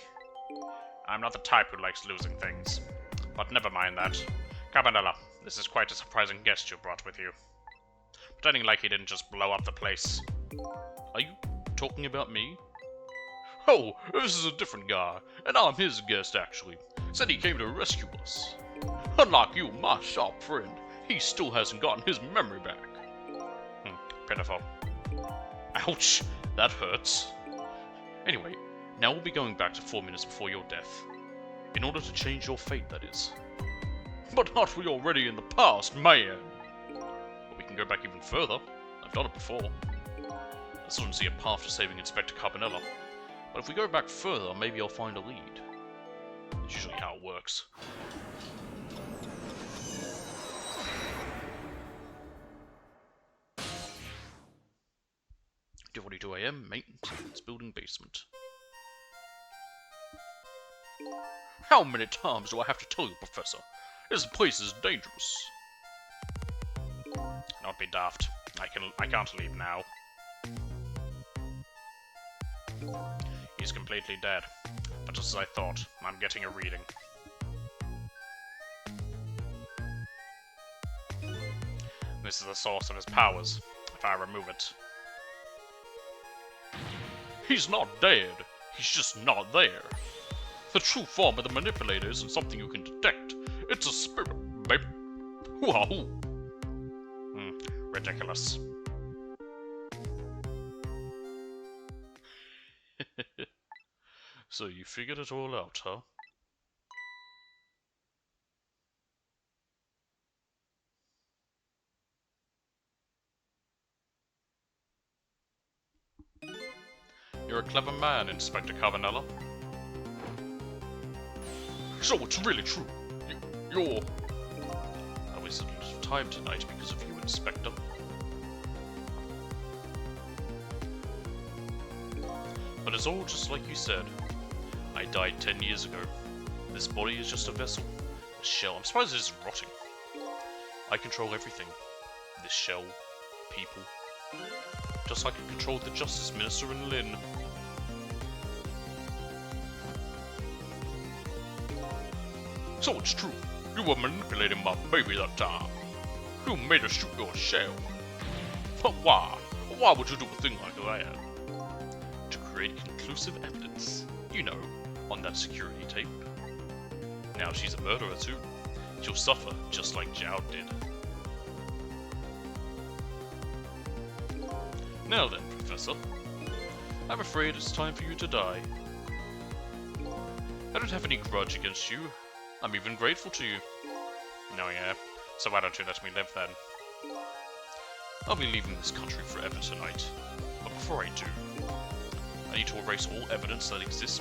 I'm not the type who likes losing things. But never mind that. Cabanela, this is quite a surprising guest you brought with you. Pretending like he didn't just blow up the place. Are you talking about me? Oh, this is a different guy, and I'm his guest actually. Said he came to rescue us. Unlike you, my sharp friend, he still hasn't gotten his memory back. Pitiful. Ouch, that hurts. Anyway, now we'll be going back to 4 minutes before your death. In order to change your fate, that is. But aren't we already in the past, man? Well, we can go back even further. I've done it before. I still don't see a path to saving Inspector Carbonella. But if we go back further, maybe I'll find a lead. That's usually how it works. .42 AM, maintenance building basement. How many times do I have to tell you, Professor? This place is dangerous. Don't be daft. I can't leave now. He's completely dead. But just as I thought, I'm getting a reading. This is the source of his powers, if I remove it. He's not dead. He's just not there. The true form of the manipulator isn't something you can detect. It's a spirit, baby. Wahoo! Ridiculous. So you figured it all out, huh? You're a clever man, Inspector Carbonella. So it's really true. You're... I wasted a lot of time tonight because of you, Inspector. But it's all just like you said. I died 10 years ago. This body is just a vessel. A shell. I'm surprised it isn't rotting. I control everything. This shell. People. Just like I controlled the Justice Minister and Lynn. So it's true. You were manipulating my baby that time. You made her shoot your shell. But why? Why would you do a thing like that? To create conclusive evidence. You know, on that security tape. Now she's a murderer too. She'll suffer just like Zhao did. Now then, Professor. I'm afraid it's time for you to die. I don't have any grudge against you. I'm even grateful to you. No, yeah. So why don't you let me live then? I'll be leaving this country forever tonight. But before I do, I need to erase all evidence that exists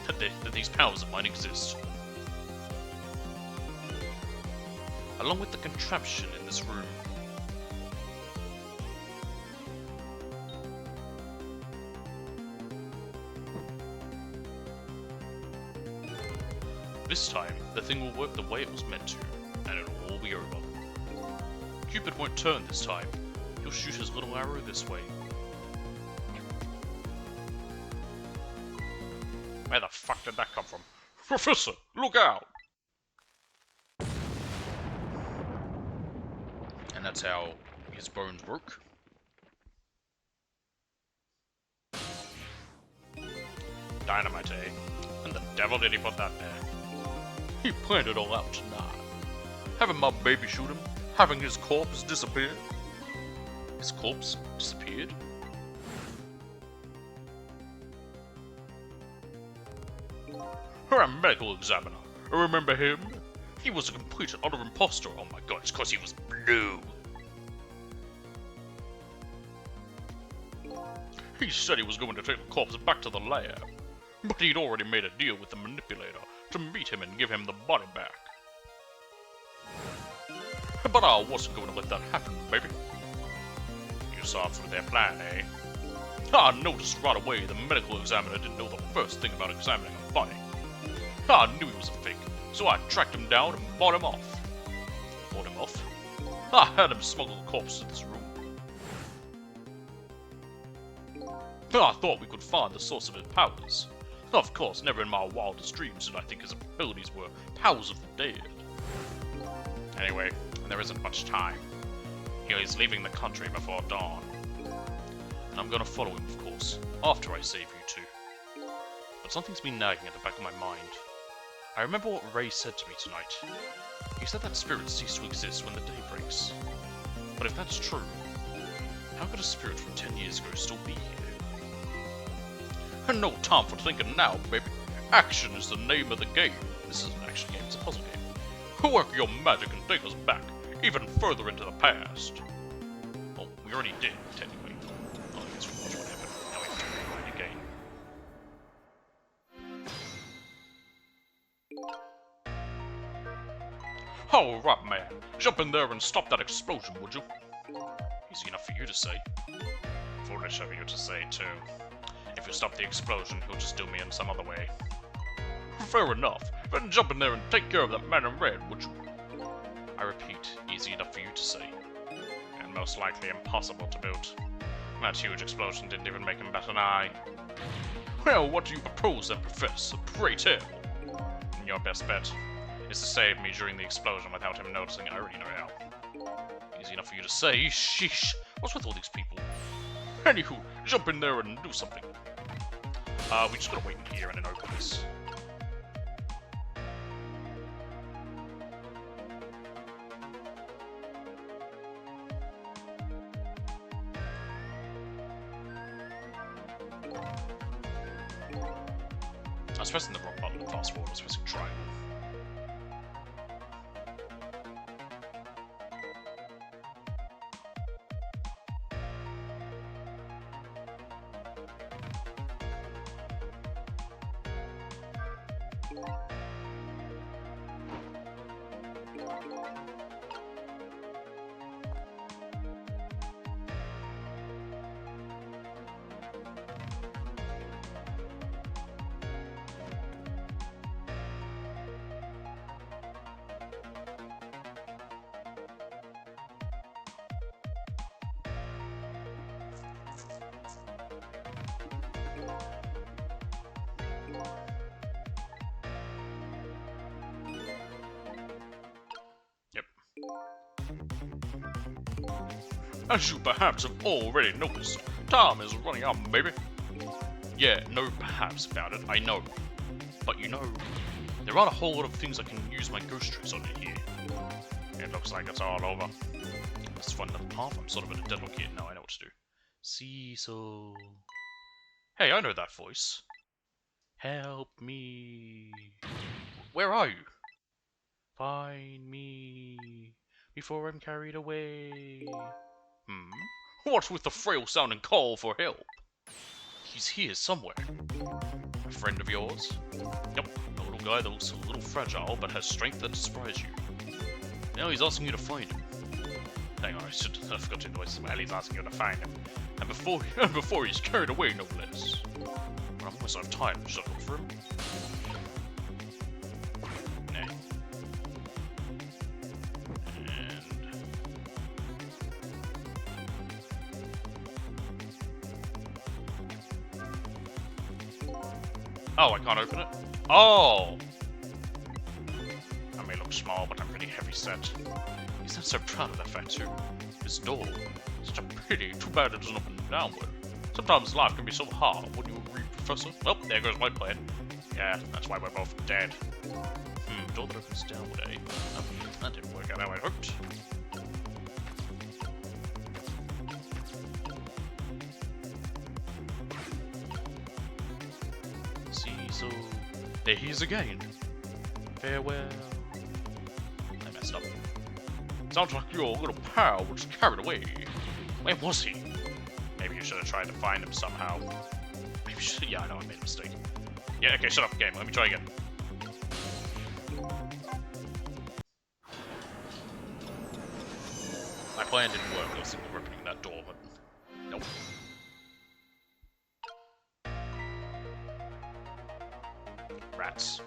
that these powers of mine exist. Along with the contraption in this room. This time, the thing will work the way it was meant to, and it'll all be over. Cupid won't turn this time. He'll shoot his little arrow this way. Where the fuck did that come from? Professor, look out! And that's how his bones work. Dynamite, eh? And the devil did he put that there? He planned it all out tonight. Having my baby shoot him, having his corpse disappear. His corpse disappeared? Her medical examiner. Remember him? He was a complete and utter imposter. Oh my god, it's cause he was blue. He said he was going to take the corpse back to the lab. But he'd already made a deal with the manipulator to meet him and give him the body back. But I wasn't going to let that happen, baby. You saw through their plan, eh? I noticed right away the medical examiner didn't know the first thing about examining a body. I knew he was a fake, so I tracked him down and bought him off. Bought him off? I had him smuggle the corpse to this room. I thought we could find the source of his powers. Of course, never in my wildest dreams did I think his abilities were powers of the dead. Anyway, there isn't much time. He is leaving the country before dawn. And I'm gonna follow him, of course, after I save you two. But something's been nagging at the back of my mind. I remember what Ray said to me tonight. He said that spirits cease to exist when the day breaks. But if that's true, how could a spirit from 10 years ago still be here? And no time for thinking now, baby. Action is the name of the game. This isn't an action game, it's a puzzle game. Work your magic and take us back, even further into the past. Well, we already did, technically. Well, I guess we watched what happened. Now we have to rewind again. Alright, man. Jump in there and stop that explosion, would you? Easy enough for you to say. Foolish of you to say, too. If you stop the explosion, he'll just do me in some other way. Fair enough. Then jump in there and take care of that man in red, would you? I repeat, easy enough for you to say. And most likely impossible to boot. That huge explosion didn't even make him bat an eye. Well, what do you propose then, Professor? Pray tell. Your best bet is to save me during the explosion without him noticing. I already know how. Easy enough for you to say. Sheesh. What's with all these people? Anywho, jump in there and do something. We just gotta wait in here and then open this. I was pressing the wrong button to fast forward, I was pressing triangle. As you perhaps have already noticed, time is running out, baby. Yeah, no perhaps about it, I know. But you know, there aren't a whole lot of things I can use my ghost tricks on in here. It looks like it's all over. This fun little path, I'm sort of at a deadlock here, now I know what to do. Cecil. Hey, I know that voice. Help me. Where are you? Find me before I'm carried away. What's with the frail-sounding call for help? He's here somewhere. A friend of yours? Yep, a little guy that looks a little fragile, but has strength that surprises you. Now he's asking you to find him. Hang on, I forgot to voice. Well, he's asking you to find him. And before he's carried away, no less. But I'm almost out of time. Should I look for him? Nah. Oh, I can't open it? Oh! I may look small, but I'm pretty heavy set. He's not so proud of that fact, too. This door. Such a pity. Too bad it doesn't open downward. Sometimes life can be so hard. Wouldn't you agree, Professor? Well, there goes my plan. Yeah, that's why we're both dead. Door that opens downward, eh? Oh, that didn't work out how I hoped. So, there he is again. Farewell. I messed up. Sounds like your little pal was carried away. Where was he? Maybe you should have tried to find him somehow. Maybe you should. Yeah, I know I made a mistake. Yeah, okay, shut up, game. Let me try again. My plan didn't work. I was thinking of opening that door, but nope. Rats.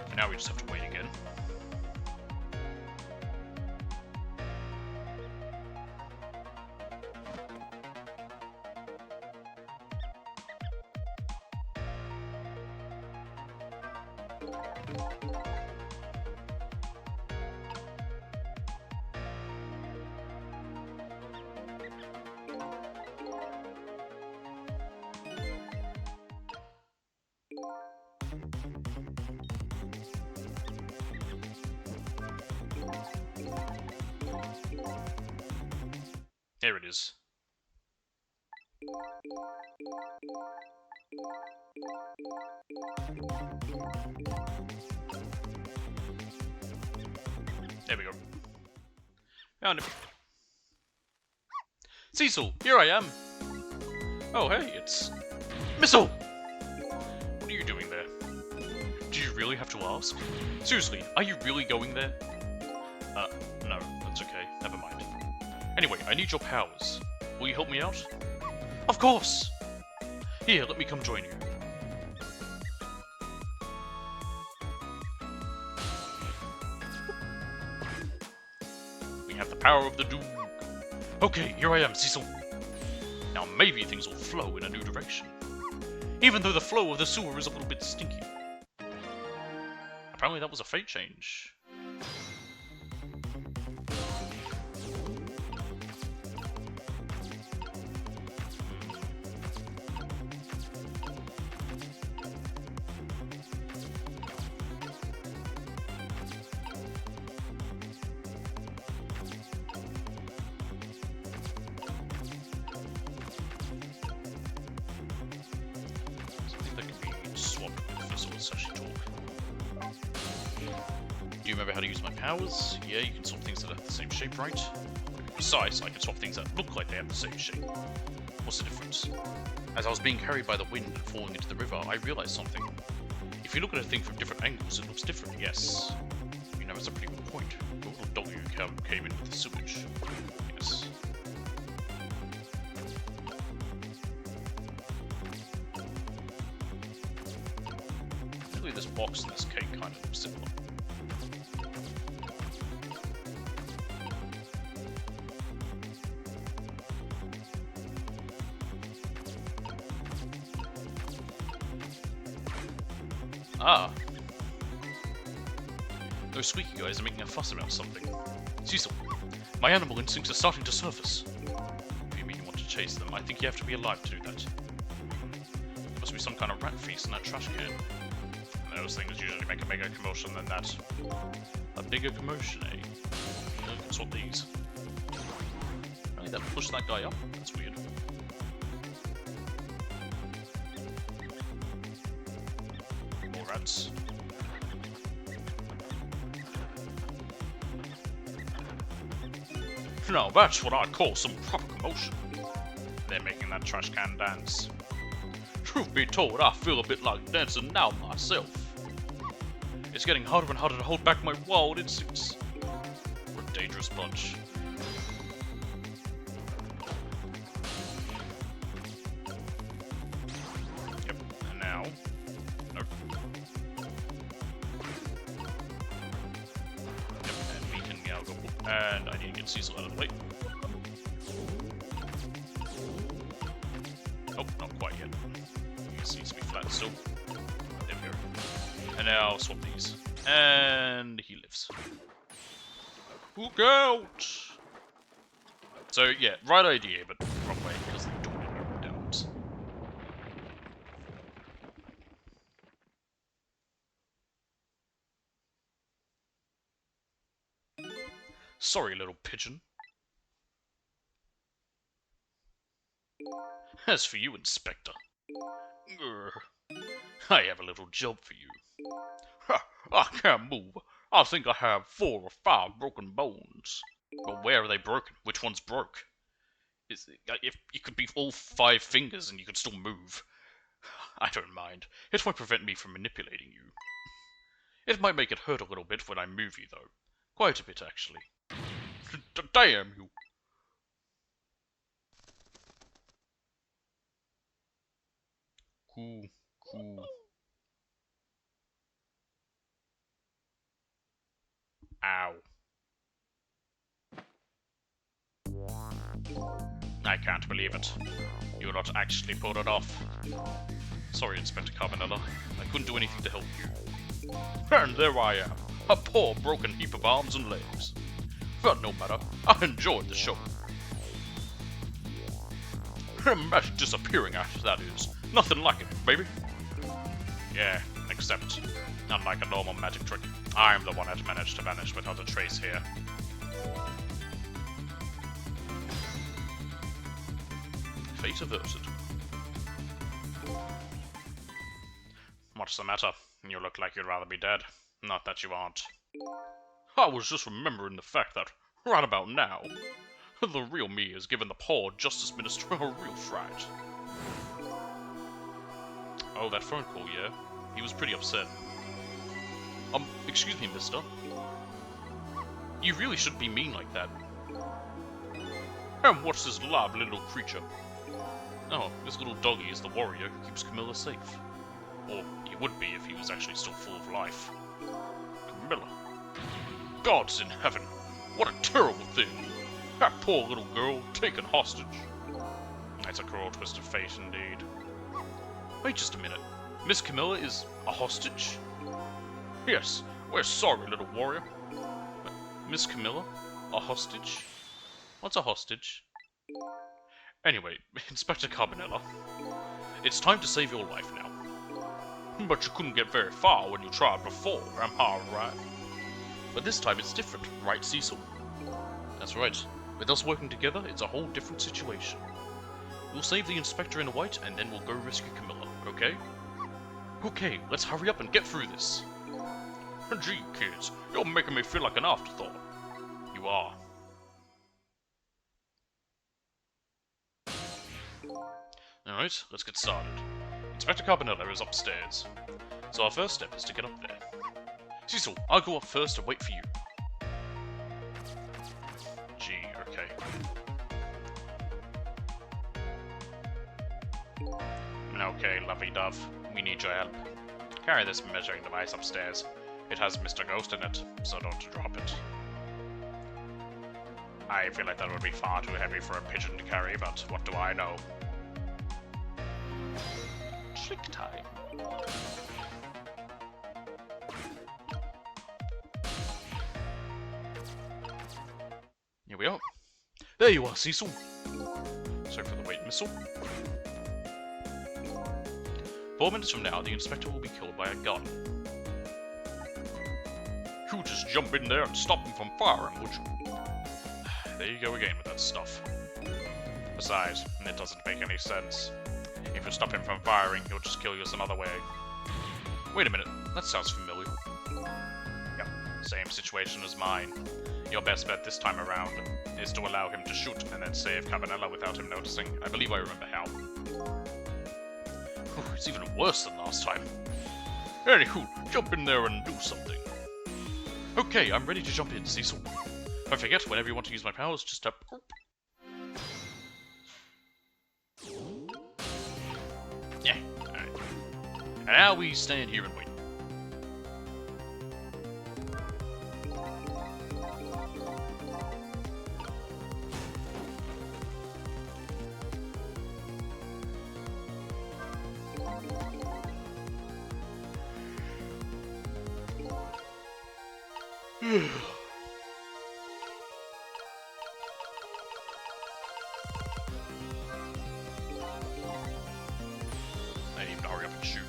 And now we just have to wait again. There it is. There we go. Found him. Cecil, here I am. Oh, hey, it's Missile. What are you doing there? Do you really have to ask? Seriously, are you really going there? No, that's okay. Never mind. Anyway, I need your powers. Will you help me out? Of course! Here, let me come join you. We have the power of the Duke. Okay, here I am, Cecil. Now maybe things will flow in a new direction. Even though the flow of the sewer is a little bit stinky. Apparently that was a fate change. Do you remember how to use my powers? Yeah, you can swap things that have the same shape, right? Besides, I can swap things that look like they have the same shape. What's the difference? As I was being carried by the wind and falling into the river, I realized something. If you look at a thing from different angles, it looks different, yes. You know, it's a pretty good point. The little W came in with the sewage. Yes. Really, this box and this cake kind of look similar. Ah. Those squeaky guys are making a fuss about something. Cecil, my animal instincts are starting to surface. If you mean you want to chase them, I think you have to be alive to do that. There must be some kind of rat feast in that trash can. And those things usually make a bigger commotion than that. A bigger commotion, eh? You can swap these. Really, that pushed that guy up? That's weird. More rats. Now that's what I'd call some proper commotion. They're making that trash can dance. Truth be told, I feel a bit like dancing now myself. It's getting harder and harder to hold back my wild instincts. We're a dangerous bunch. Yep, and now... Nope. Yep, and we can now go... And I need to get Cecil out of the way. Oh, not quite yet. He needs to be flat still. There we go. And now swap these. And he lives. Look out! So yeah, right idea, but wrong way because the door don't. Sorry, little pigeon. As for you, Inspector, I have a little job for you. Ha! I can't move. I think I have 4 or 5 broken bones. But where are they broken? Which one's broke? If it could be all 5 fingers and you could still move. I don't mind. It won't prevent me from manipulating you. It might make it hurt a little bit when I move you, though. Quite a bit, actually. Damn you! Cool. Cool. Ow. I can't believe it. You not actually pulled it off. Sorry, Inspector Carbonella. I couldn't do anything to help you. And there I am, a poor broken heap of arms and legs. But no matter, I enjoyed the show. A mesh disappearing act, that is. Nothing like it, baby. Yeah, except, unlike a normal magic trick, I'm the one that managed to vanish without a trace here. Fate averted. What's the matter? You look like you'd rather be dead. Not that you aren't. I was just remembering the fact that, right about now, the real me has given the poor Justice Minister a real fright. Oh, that phone call, yeah? He was pretty upset. Excuse me, mister. You really shouldn't be mean like that. And what's this lively little creature? Oh, this little doggy is the warrior who keeps Camilla safe. Or he would be if he was actually still full of life. Camilla. Gods in heaven, what a terrible thing. That poor little girl taken hostage. That's a cruel twist of fate indeed. Wait just a minute. Miss Camilla is a hostage? Yes, we're sorry, little warrior. Miss Camilla? A hostage? What's a hostage? Anyway, Inspector Carbonella, it's time to save your life now. But you couldn't get very far when you tried before, am I right? But this time it's different, right, Cecil? That's right. With us working together, it's a whole different situation. We'll save the Inspector in white, and then we'll go rescue Camilla, okay? Okay, let's hurry up and get through this. Gee, kids, you're making me feel like an afterthought. You are. Alright, let's get started. Inspector Carbonella is upstairs. So our first step is to get up there. Cecil, I'll go up first and wait for you. Gee, okay. Okay, lovey-dove. We need your help. Carry this measuring device upstairs. It has Mr. Ghost in it, so don't drop it. I feel like that would be far too heavy for a pigeon to carry, but what do I know? Trick time. Here we are. There you are, Cecil. Sorry for the wait, missile. 4 minutes from now, the Inspector will be killed by a gun. You just jump in there and stop him from firing, would you? There you go again with that stuff. Besides, it doesn't make any sense. If you stop him from firing, he'll just kill you some other way. Wait a minute, that sounds familiar. Yep, same situation as mine. Your best bet this time around is to allow him to shoot and then save Carbonella without him noticing. I believe I remember how. It's even worse than last time. Anywho, jump in there and do something. Okay, I'm ready to jump in, Cecil. Don't forget, whenever you want to use my powers, just tap... Yeah, alright. And now we stand here and wait. I need to hurry up and shoot.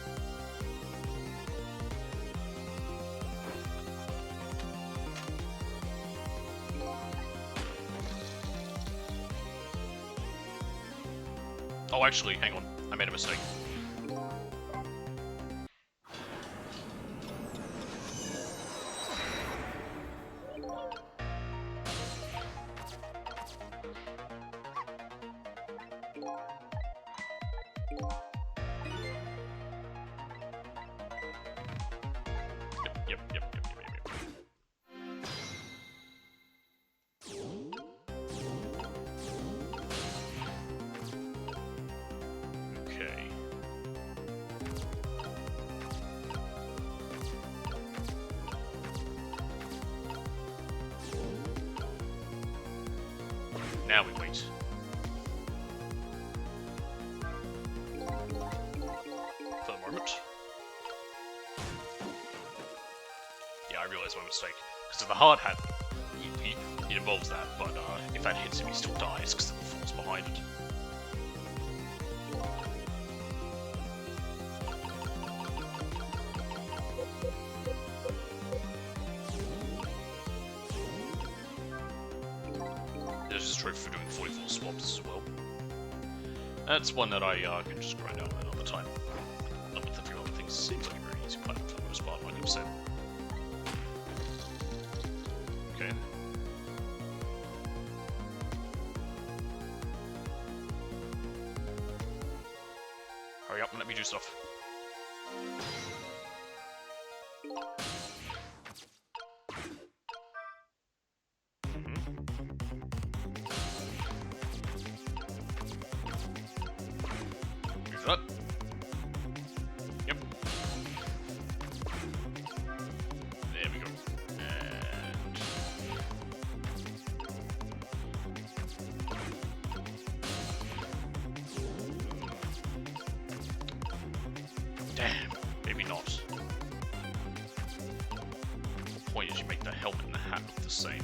Oh, actually, hang on. I made a mistake. Yep. Okay. now we wait. For the moment. Yeah, I realised my mistake. Because if the hard hat, it involves that, but if that hits him, he still dies because of the force behind it. There's this trophy for doing 44 swaps as well. That's one that I can just grind out another time. Along with a few other things. Seems like a very easy planet for the most part, 90%. Okay. Hurry up and let me do stuff. Move that. Yep. There we go. And... damn, maybe not. The point is you make the helmet and the hat look the same.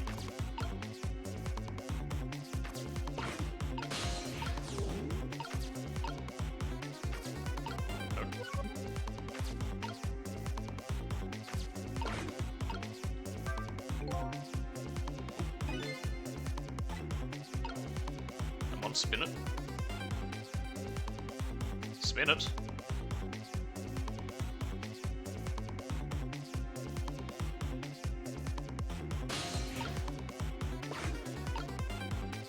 Come on, spin it. Spin it.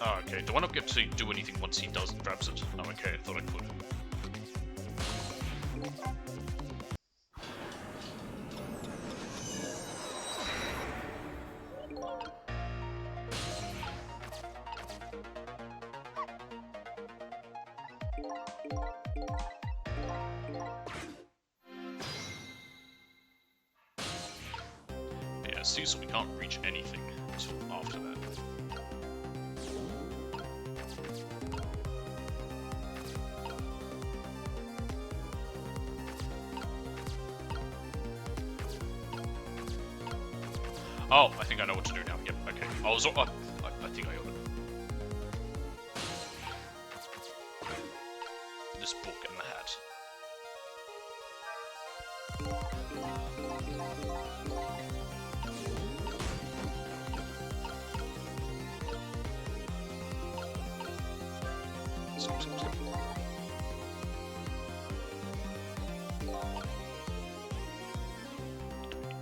Oh, okay. Do I not get to do anything once he grabs it? Oh, okay. I thought I could. Yeah, see, so we can't reach anything until after that. Oh, I think I know what to do now. Yep, okay. I think I got it. This book and the hat. Skip, skip, skip.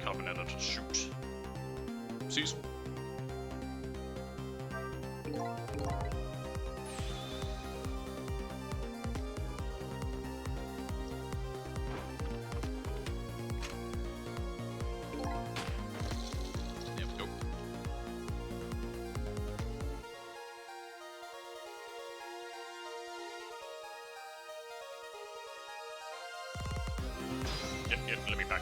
Carbon editor, shoot. Oopsies. There we go. Yep, let me back.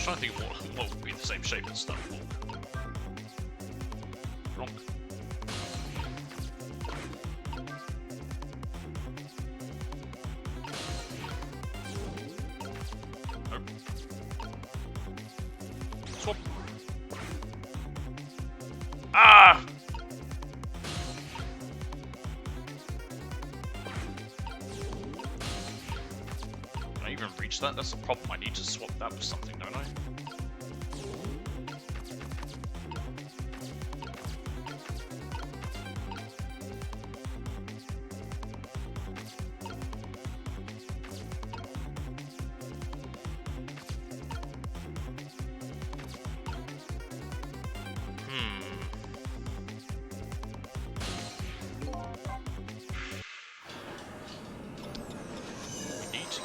I'm trying to think of what would be the same shape as that book. Wrong. Nope. Swap. Ah! Can I even reach that? That's the problem. I need to swap that with something, don't I?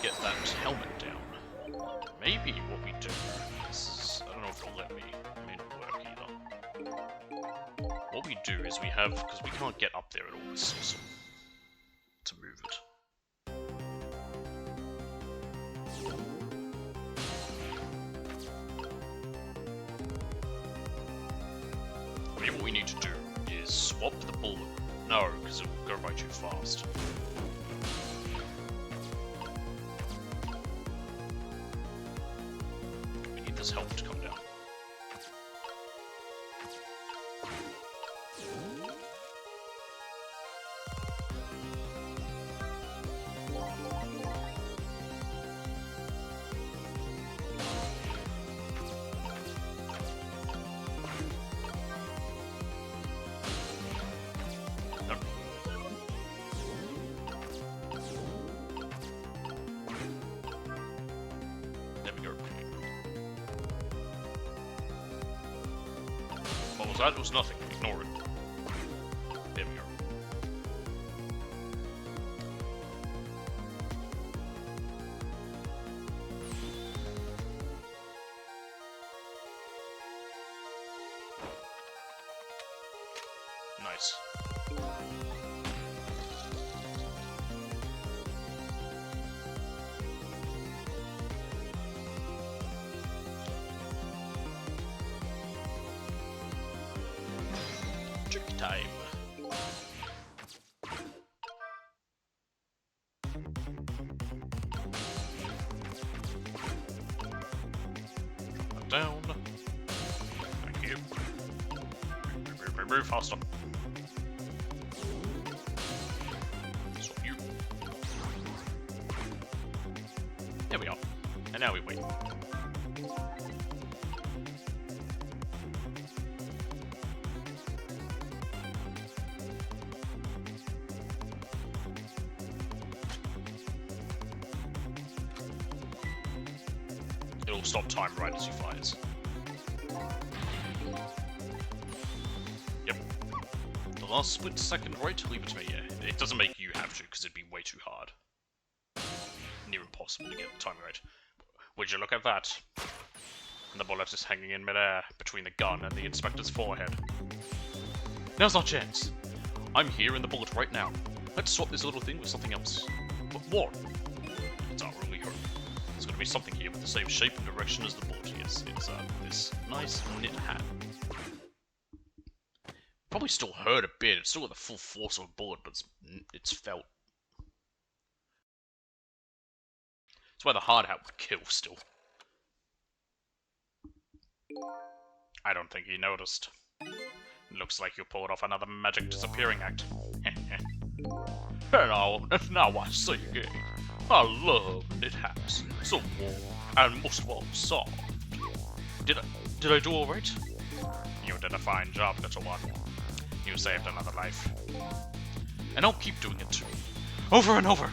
Get that helmet down. Maybe what we do is, I don't know if it'll let me, it may not work either. What we do is we have, because we can't get up there at all, this is to move it. Maybe what we need to do is swap the bullet. No, because it will go by too fast. We need this helmet to come down. What was that? It was nothing. Ignore it. There we go. Nice. Trick time. Down. Thank you. Very faster. So you. There we are. And now we wait. It'll stop time right as he fires. Yep. The last split second, right? Leave it to me, yeah. It doesn't make you have to, because it'd be way too hard. Near impossible to get the timing right. Would you look at that? And the bullet is hanging in midair between the gun and the inspector's forehead. Now's our chance. I'm here in the bullet right now. Let's swap this little thing with something else. But what? It's our only hope. There's going to be something here with the same shape and direction as the bullet. Yes, it's this nice knit hat. Probably still hurt a bit. It's still got the full force of a bullet, but it's felt. That's why the hard hat would kill still. I don't think he noticed. Looks like you pulled off another magic disappearing act. Now I say again, I love knit hats. So warm and most of all soft. Did I do all right? You did a fine job, little one. You saved another life. And I'll keep doing it too. Over and over!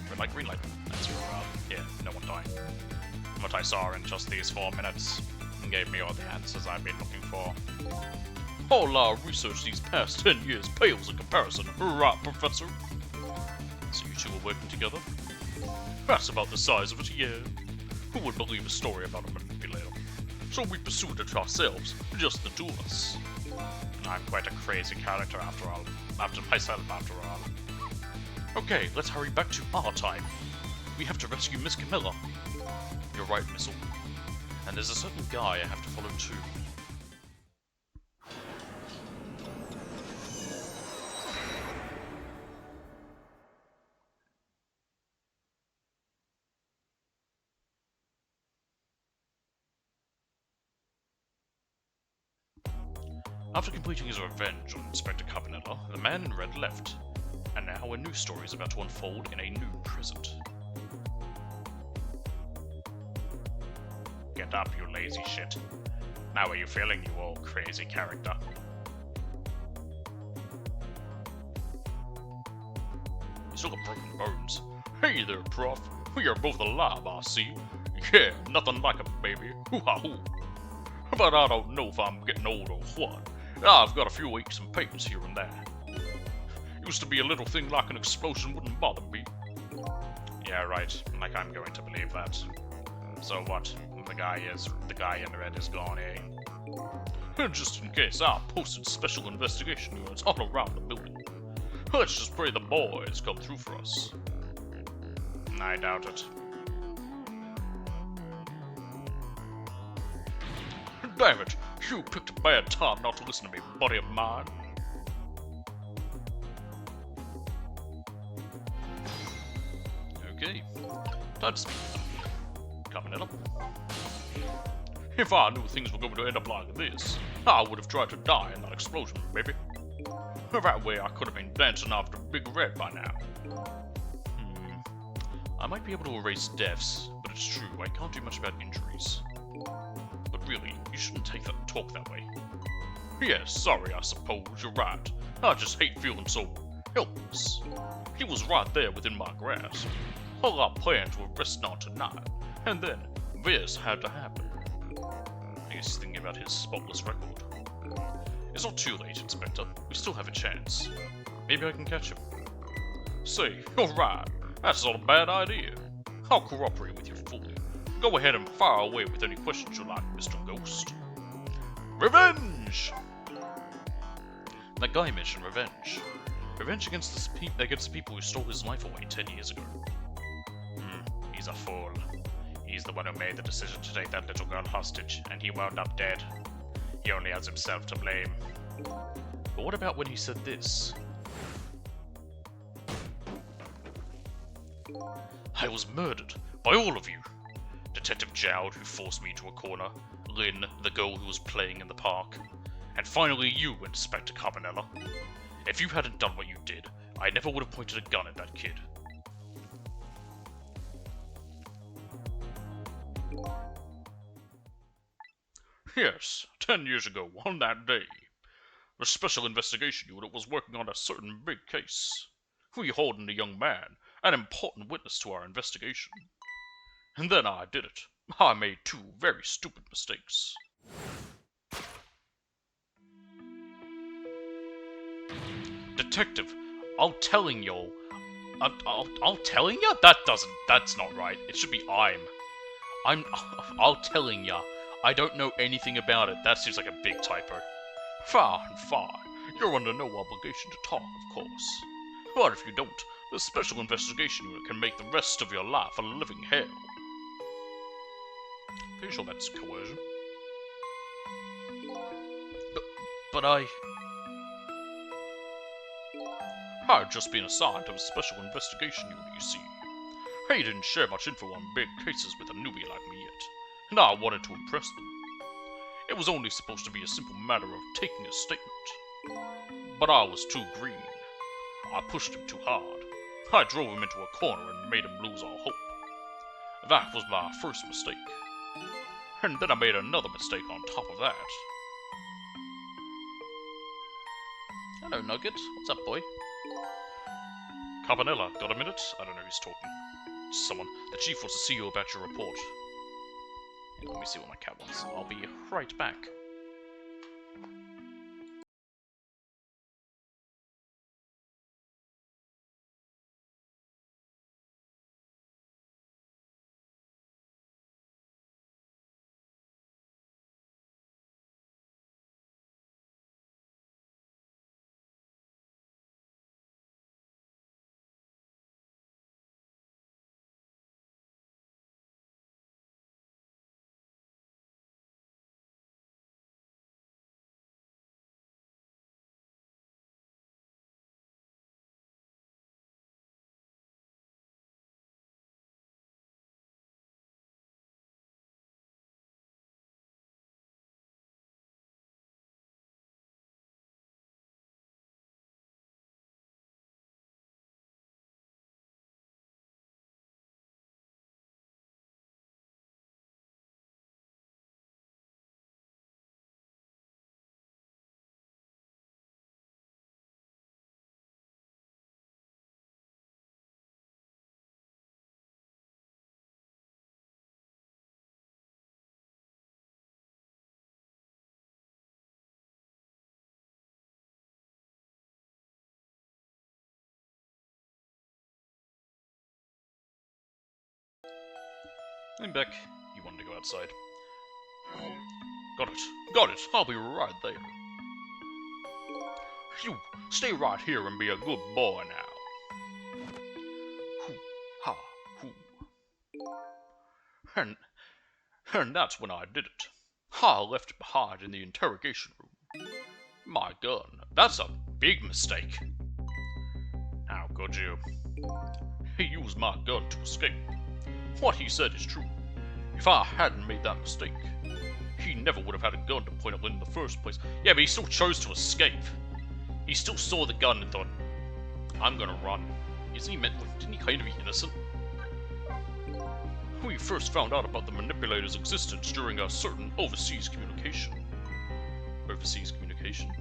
Red light, green light. That's for, yeah, no one dying. What I saw in just these 4 minutes gave me all the answers I've been looking for. All our research these past 10 years pales in comparison, right, Professor? So you two are working together? That's about the size of it, yeah. Who would believe a story about a manipulator? So we pursued it ourselves, just the two of us. I'm quite a crazy character after all. After myself, after all. Okay, let's hurry back to our time. We have to rescue Miss Camilla. You're right, Missile. And there's a certain guy I have to follow too. After completing his revenge on Inspector Cabanela, the man in red left, and now a new story is about to unfold in a new present. Get up, you lazy shit. How are you feeling, you old crazy character? You still got broken bones. Hey there, Prof. We are both alive, I see. Yeah, nothing like a baby. Hoo-ha-hoo. But I don't know if I'm getting old or what. I've got a few aches and pains here and there. Used to be a little thing like an explosion wouldn't bother me. Yeah, right. Like I'm going to believe that. So what? The guy in red is gone, eh? And just in case, I posted special investigation units all around the building. Let's just pray the boys come through for us. I doubt it. Damn it! You picked a bad time not to listen to me, buddy of mine. Okay, time to speak to them. Cabanela. If I knew things were going to end up like this, I would have tried to die in that explosion, baby. That way I could have been dancing after Big Red by now. I might be able to erase deaths, but it's true, I can't do much about injuries. But really, you shouldn't talk that way. Yes, sorry, I suppose, you're right. I just hate feeling so helpless. He was right there within my grasp. All our plans were resting on tonight, and then this had to happen. I guess he's thinking about his spotless record. It's not too late, Inspector. We still have a chance. Maybe I can catch him. Say, you're right. That's not a bad idea. I'll cooperate with you fully. Go ahead and fire away with any questions you like, Mr. Ghost. Revenge! That guy mentioned revenge. Revenge against the people who stole his life away 10 years ago. He's a fool. He's the one who made the decision to take that little girl hostage, and he wound up dead. He only has himself to blame. But what about when he said this? I was murdered by all of you. Detective Jowd, who forced me into a corner, Lynn, the girl who was playing in the park, and finally you, Inspector Cabanela. If you hadn't done what you did, I never would have pointed a gun at that kid. Yes, 10 years ago, on that day, the Special Investigation Unit was working on a certain big case. We hauled in a young man, an important witness to our investigation. And then I did it. I made 2 very stupid mistakes. Detective, I'll telling you. I'll telling ya? That's not right. It should be I'll telling ya. I don't know anything about it. That seems like a big typo. Fine. You're under no obligation to talk, of course. But if you don't, the Special Investigation Unit can make the rest of your life a living hell. Pretty sure that's coercion. But I'd just been assigned to a Special Investigation Unit, you see. They didn't share much info on big cases with a newbie like me yet, and I wanted to impress them. It was only supposed to be a simple matter of taking a statement. But I was too green. I pushed him too hard. I drove him into a corner and made him lose all hope. That was my first mistake. And then I made another mistake on top of that. Hello, Nugget. What's up, boy? Cabanela, got a minute? I don't know who's talking. Someone. The chief wants to see you about your report. Let me see what my cat wants. I'll be right back. I'm back. You wanted to go outside. Got it. I'll be right there. You, stay right here and be a good boy now. Hoo, ha, hoo. And that's when I did it. I left it behind in the interrogation room. My gun. That's a big mistake. How could you? He used my gun to escape. What he said is true. If I hadn't made that mistake, he never would have had a gun to point at Lynn in the first place. Yeah, but he still chose to escape. He still saw the gun and thought, I'm gonna run. Isn't he meant, didn't he kind of be innocent? We first found out about the manipulator's existence during a certain overseas communication. Overseas communication?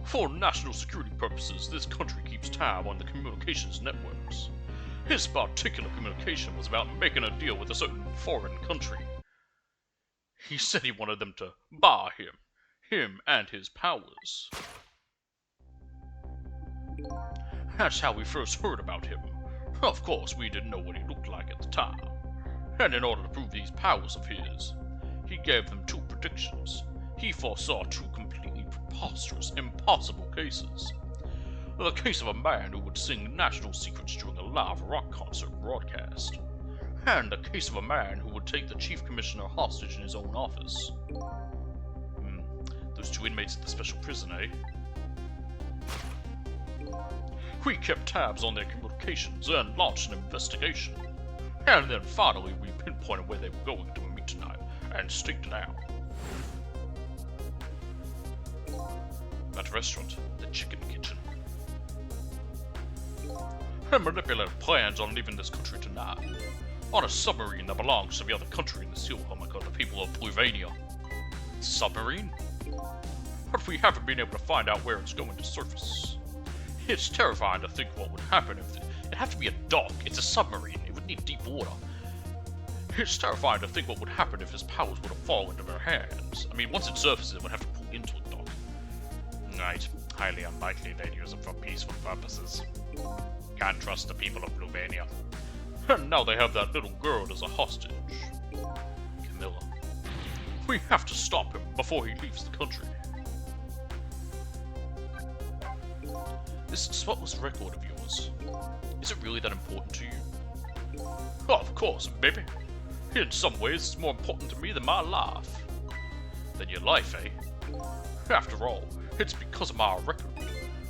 For national security purposes, this country keeps tab on the communications networks. His particular communication was about making a deal with a certain foreign country. He said he wanted them to buy him and his powers. That's how we first heard about him. Of course, we didn't know what he looked like at the time. And in order to prove these powers of his, he gave them two predictions. He foresaw two completely preposterous, impossible cases. The case of a man who would sing national secrets during a live rock concert broadcast, and the case of a man who would take the chief commissioner hostage in his own office. Those two inmates at the special prison, eh? We kept tabs on their communications and launched an investigation. And then finally we pinpointed where they were going to meet tonight, and staked it out. That restaurant, the Chicken Kitchen. The manipulator plans on leaving this country tonight, on a submarine that belongs to the other country in the seal home called the people of Pluvania. Submarine? But we haven't been able to find out where it's going to surface. It's terrifying to think what would happen if it'd have to be a dock. It's a submarine. It would need deep water. It's terrifying to think what would happen if his powers were to fall into their hands. I mean, once it surfaces, it would have to pull into a dock. Right. Highly unlikely they'd use it for peaceful purposes. Can't trust the people of Pluvania. And now they have that little girl as a hostage. Camilla. We have to stop him before he leaves the country. This spotless record of yours, is it really that important to you? Oh, of course, baby. In some ways, it's more important to me than my life. Than your life, eh? After all, it's because of my record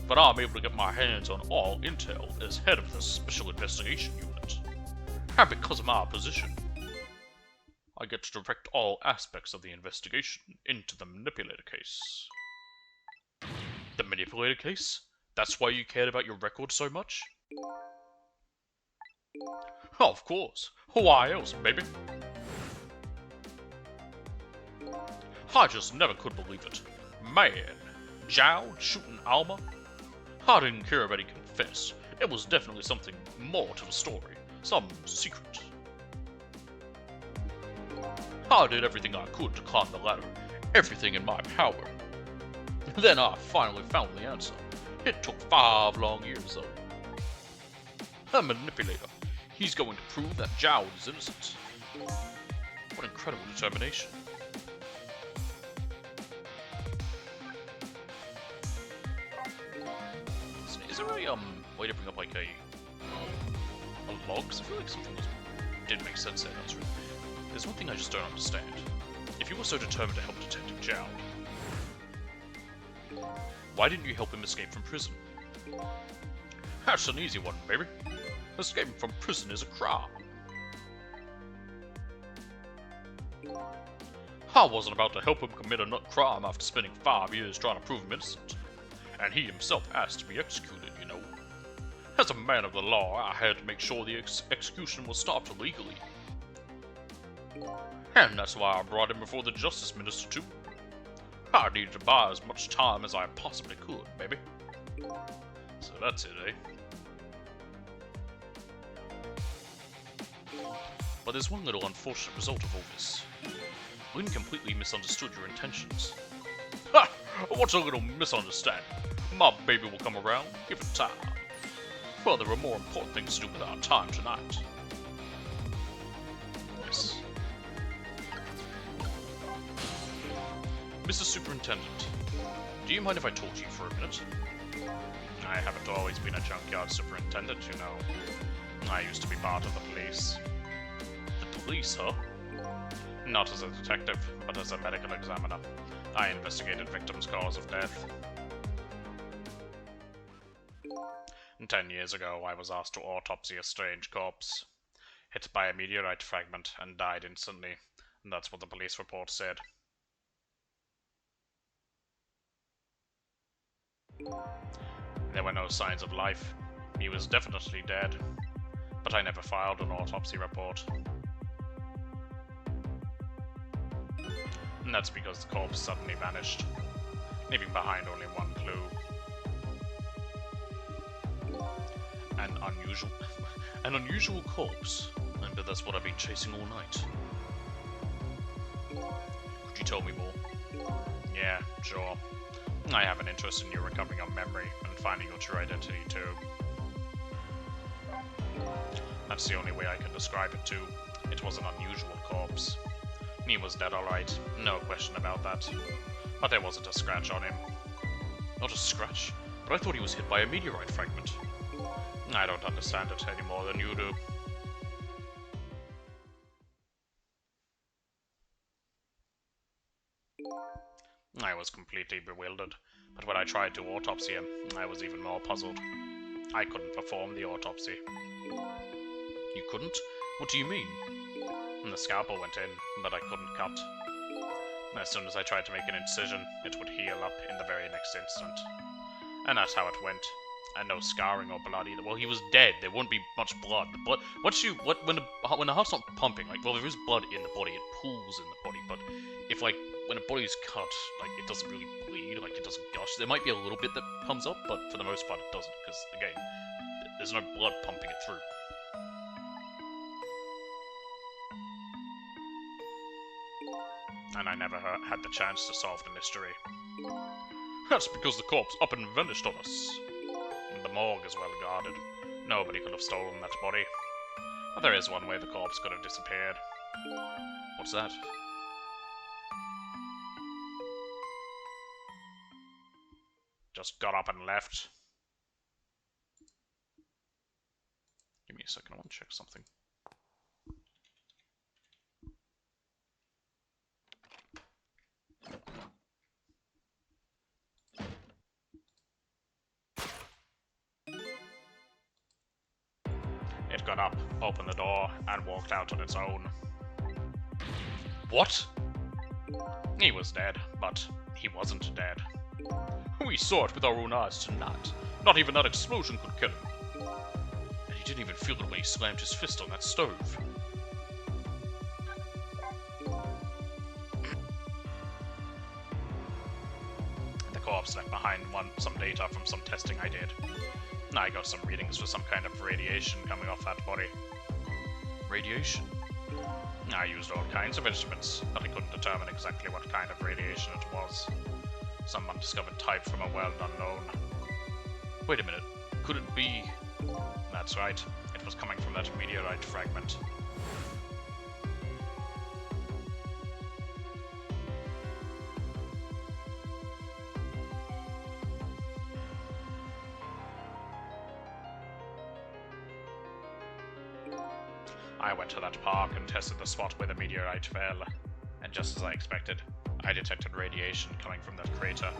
that I'm able to get my hands on all intel as head of the Special Investigation Unit. And because of my position, I get to direct all aspects of the investigation into the Manipulator case. The Manipulator case? That's why you cared about your record so much? Of course. Why else, baby? I just never could believe it. Man, Zhao shooting Alma? I didn't care that he confessed. It was definitely something more to the story. Some secret. I did everything I could to climb the ladder. Everything in my power. Then I finally found the answer. It took 5 long years, though. A manipulator. He's going to prove that Zhao is innocent. What incredible determination. Is there a way to bring up like a log? 'Cause I feel like something didn't make sense there. That's right. There's one thing I just don't understand. If you were so determined to help Detective Zhao, why didn't you help him escape from prison? That's an easy one, baby. Escaping from prison is a crime. I wasn't about to help him commit a nut crime after spending 5 years trying to prove him innocent. And he himself asked to be executed, you know. As a man of the law, I had to make sure the execution was stopped illegally. And that's why I brought him before the Justice Minister, too. I needed to buy as much time as I possibly could, baby. So that's it, eh? But there's one little unfortunate result of all this. Lynn completely misunderstood your intentions. Ha! What's a little misunderstanding? My baby will come around, give it time. Well, there are more important things to do with our time tonight. Yes. Mr. Superintendent, do you mind if I talk to you for a minute? I haven't always been a junkyard superintendent, you know. I used to be part of the police. The police, huh? Not as a detective, but as a medical examiner. I investigated victims' cause of death. 10 years ago, I was asked to autopsy a strange corpse. Hit by a meteorite fragment and died instantly. That's what the police report said. There were no signs of life. He was definitely dead. But I never filed an autopsy report. And that's because the corpse suddenly vanished, leaving behind only one clue. An unusual corpse. I bet that's what I've been chasing all night. Could you tell me more? Yeah, sure. I have an interest in you recovering your memory and finding your true identity too. That's the only way I can describe it too. It was an unusual corpse. He was dead alright, no question about that. But there wasn't a scratch on him. Not a scratch? But I thought he was hit by a meteorite fragment. I don't understand it any more than you do. I was completely bewildered, but when I tried to autopsy him, I was even more puzzled. I couldn't perform the autopsy. You couldn't? What do you mean? The scalpel went in, but I couldn't cut. As soon as I tried to make an incision, it would heal up in the very next instant. And that's how it went. And no scarring or blood either. Well, he was dead. There wouldn't be much blood. But when the heart's not pumping, like, well, there is blood in the body. It pools in the body. But if, like, when a body's cut, like, it doesn't really bleed. Like, it doesn't gush. There might be a little bit that comes up, but for the most part, it doesn't. Because again, there's no blood pumping it through. And I never had the chance to solve the mystery. That's because the corpse up and vanished on us. The morgue is well guarded. Nobody could have stolen that body. But there is one way the corpse could have disappeared. What's that? Just got up and left. Give me a second, I want to check something. It got up, opened the door, and walked out on its own. What? He was dead, but he wasn't dead. We saw it with our own eyes tonight. Not even that explosion could kill him. And he didn't even feel it when he slammed his fist on that stove. The corpse left behind some data from some testing I did. I got some readings for some kind of radiation coming off that body. Radiation? I used all kinds of instruments, but I couldn't determine exactly what kind of radiation it was. Some undiscovered type from a world unknown. Wait a minute, could it be... That's right, it was coming from that meteorite fragment. I went to that park and tested the spot where the meteorite fell, and just as I expected, I detected radiation coming from that crater.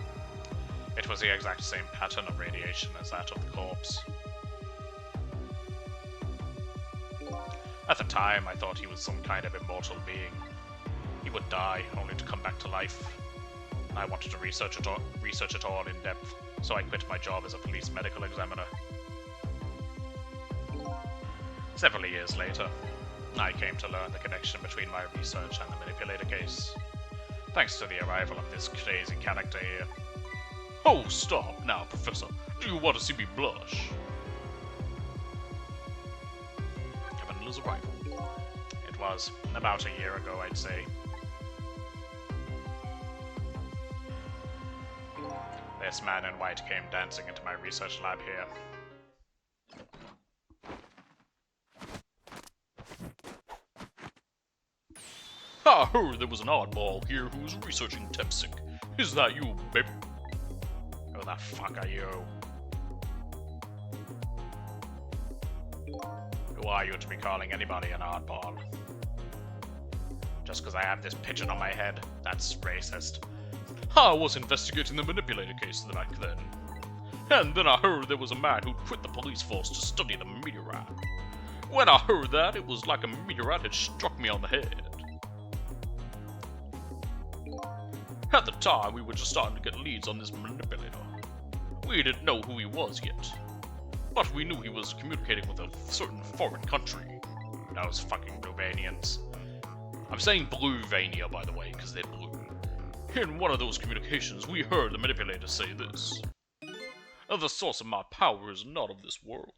It was the exact same pattern of radiation as that of the corpse. At the time, I thought he was some kind of immortal being. He would die, only to come back to life. I wanted to research it all in depth, so I quit my job as a police medical examiner. Several years later, I came to learn the connection between my research and the manipulator case, thanks to the arrival of this crazy character here. Oh, stop now, Professor. Do you want to see me blush? Cavanilla's arrival. It was about a year ago, I'd say. This man in white came dancing into my research lab here. Ah, oh, there was an oddball here who was researching Tepsic. Is that you, babe? Who the fuck are you? Who are you to be calling anybody an oddball? just because I have this pigeon on my head. That's racist. I was investigating the manipulator case back then. And then I heard there was a man who'd quit the police force to study the meteorite. When I heard that, it was like a meteorite had struck me on the head. At the time, we were just starting to get leads on this manipulator. We didn't know who he was yet, but we knew he was communicating with a certain foreign country. Those fucking Bluevanians. I'm saying Bluevania, by the way, because they're blue. In one of those communications, we heard the manipulator say this. The source of my power is not of this world.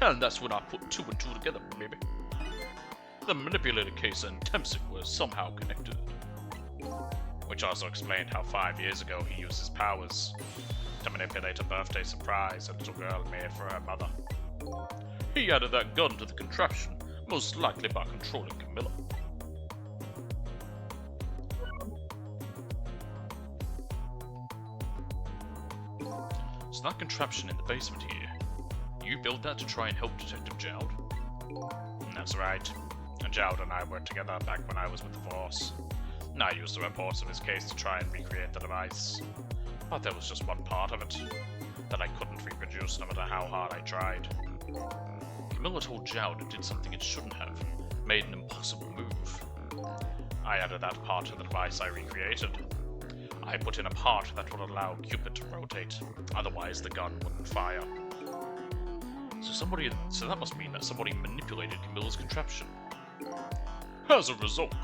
And that's when I put 2 and 2 together, baby. The manipulator case and Temsic were somehow connected. Which also explained how 5 years ago he used his powers to manipulate a birthday surprise a little girl made for her mother. He added that gun to the contraption, most likely by controlling Camilla. So that contraption in the basement here, you built that to try and help Detective Jowd? That's right. Jowd and I worked together back when I was with the Force. I used the reports of his case to try and recreate the device. But there was just one part of it that I couldn't reproduce no matter how hard I tried. Camilla told Jowd it did something it shouldn't have, made an impossible move. I added that part to the device I recreated. I put in a part that would allow Cupid to rotate, otherwise the gun wouldn't fire. So that must mean that somebody manipulated Camilla's contraption. As a result,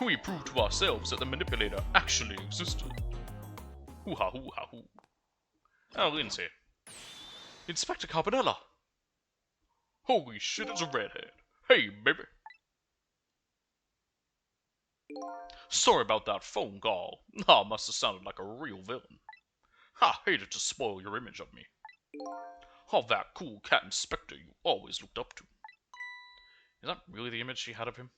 we proved to ourselves that the manipulator actually existed. Hoo-ha, hoo-ha, hoo. Oh, Lindsay. Inspector Carbonella! Holy shit, it's a redhead. Hey, baby. Sorry about that phone call. I must have sounded like a real villain. I hated to spoil your image of me. Of that cool cat inspector you always looked up to. Is that really the image she had of him?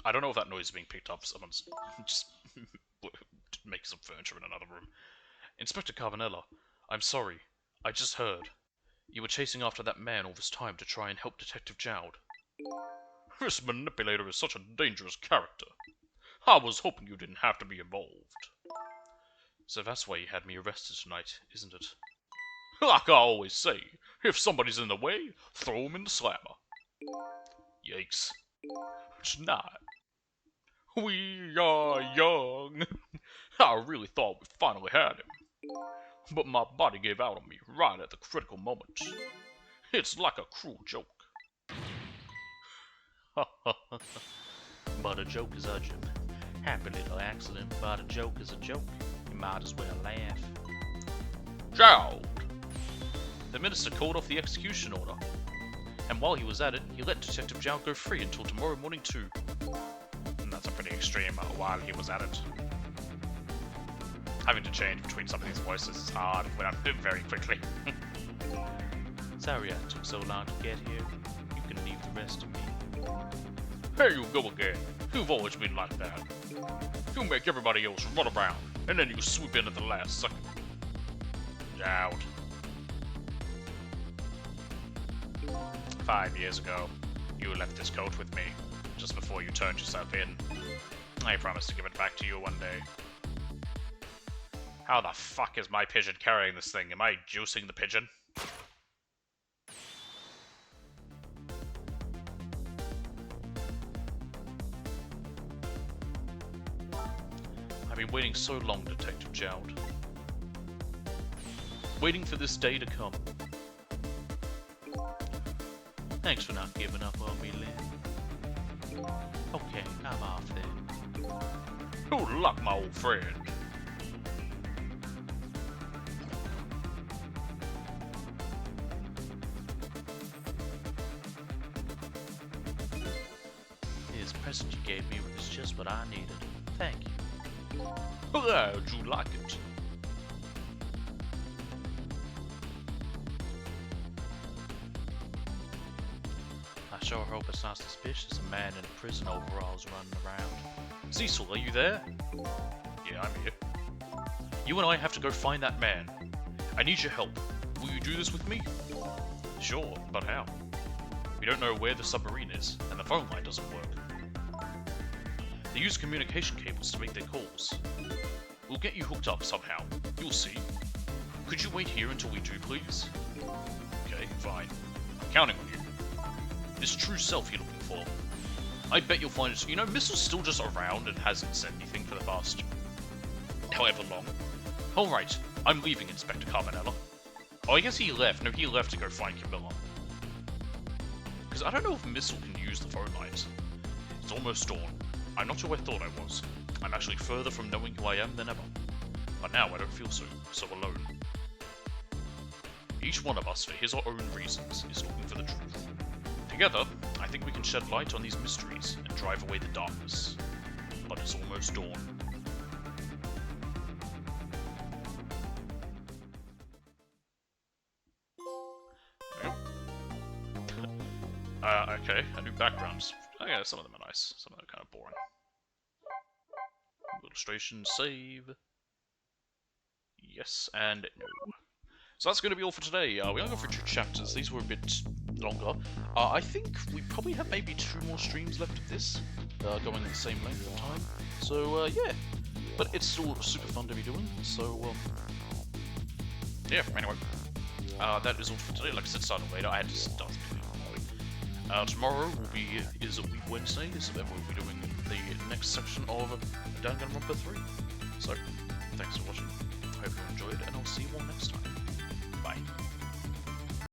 I don't know if that noise is being picked up. Someone's just making some furniture in another room. Inspector Carbonella, I'm sorry. I just heard. You were chasing after that man all this time to try and help Detective Jowd. This manipulator is such a dangerous character. I was hoping you didn't have to be involved. So that's why you had me arrested tonight, isn't it? Like I always say, if somebody's in the way, throw him in the slammer. Yikes. Tonight. We are young. I really thought we finally had him. But my body gave out on me right at the critical moment. It's like a cruel joke. But a joke is urgent. Happy little accident, but a joke is a joke. You might as well laugh. Jowd! The minister called off the execution order. And while he was at it, he let Detective Jowd go free until tomorrow morning too. And that's a pretty extreme while he was at it. Having to change between some of these voices is hard when I'm moving very quickly. Sorry I took so long to get here. You can leave the rest to me. Here you go again. You've always been like that. You make everybody else run around, and then you swoop in at the last second. Jowd. 5 years ago, you left this coat with me, just before you turned yourself in. I promised to give it back to you one day. How the fuck is my pigeon carrying this thing? Am I juicing the pigeon? I've been waiting so long, Detective Jowd. Waiting for this day to come. Thanks for not giving up on me, Lynn. Okay, I'm off then. Good luck, my old friend. This present you gave me was just what I needed. Thank you. How'd you like it? I sure hope it's not suspicious a man in prison overalls running around. Cecil, are you there? Yeah, I'm here. You and I have to go find that man. I need your help. Will you do this with me? Sure, but how? We don't know where the submarine is, and the phone line doesn't work. They use communication cables to make their calls. We'll get you hooked up somehow. You'll see. Could you wait here until we do, please? Okay, fine. I'm counting on you. This true self you're looking for. I bet you'll find it. You know, Missel's still just around and hasn't said anything for the past however long. Alright, I'm leaving, Inspector Carbonella. Oh, I guess he left. No, he left to go find Camilla. Because I don't know if Missile can use the phone lines. It's almost dawn. I'm not who I thought I was. I'm actually further from knowing who I am than ever. But now I don't feel so alone. Each one of us, for his or own reasons, is looking for the truth. Together, I think we can shed light on these mysteries and drive away the darkness. But it's almost dawn. Okay, a new backgrounds. Oh yeah, some of them are nice, some of them are kind of boring. Illustration, save. Yes, and no. So that's going to be all for today. We only got through 2 chapters. These were a bit longer. I think we probably have maybe 2 more streams left of this, going at the same length of time. So, yeah. But it's still super fun to be doing, so, yeah, anyway. That is all for today. Like I said, starting later. I had to start doing it. Tomorrow is a week Wednesday, so then we'll be doing the next section of Danganronpa 3. So, thanks for watching. Hope you enjoyed, and I'll see you all next time. Bye.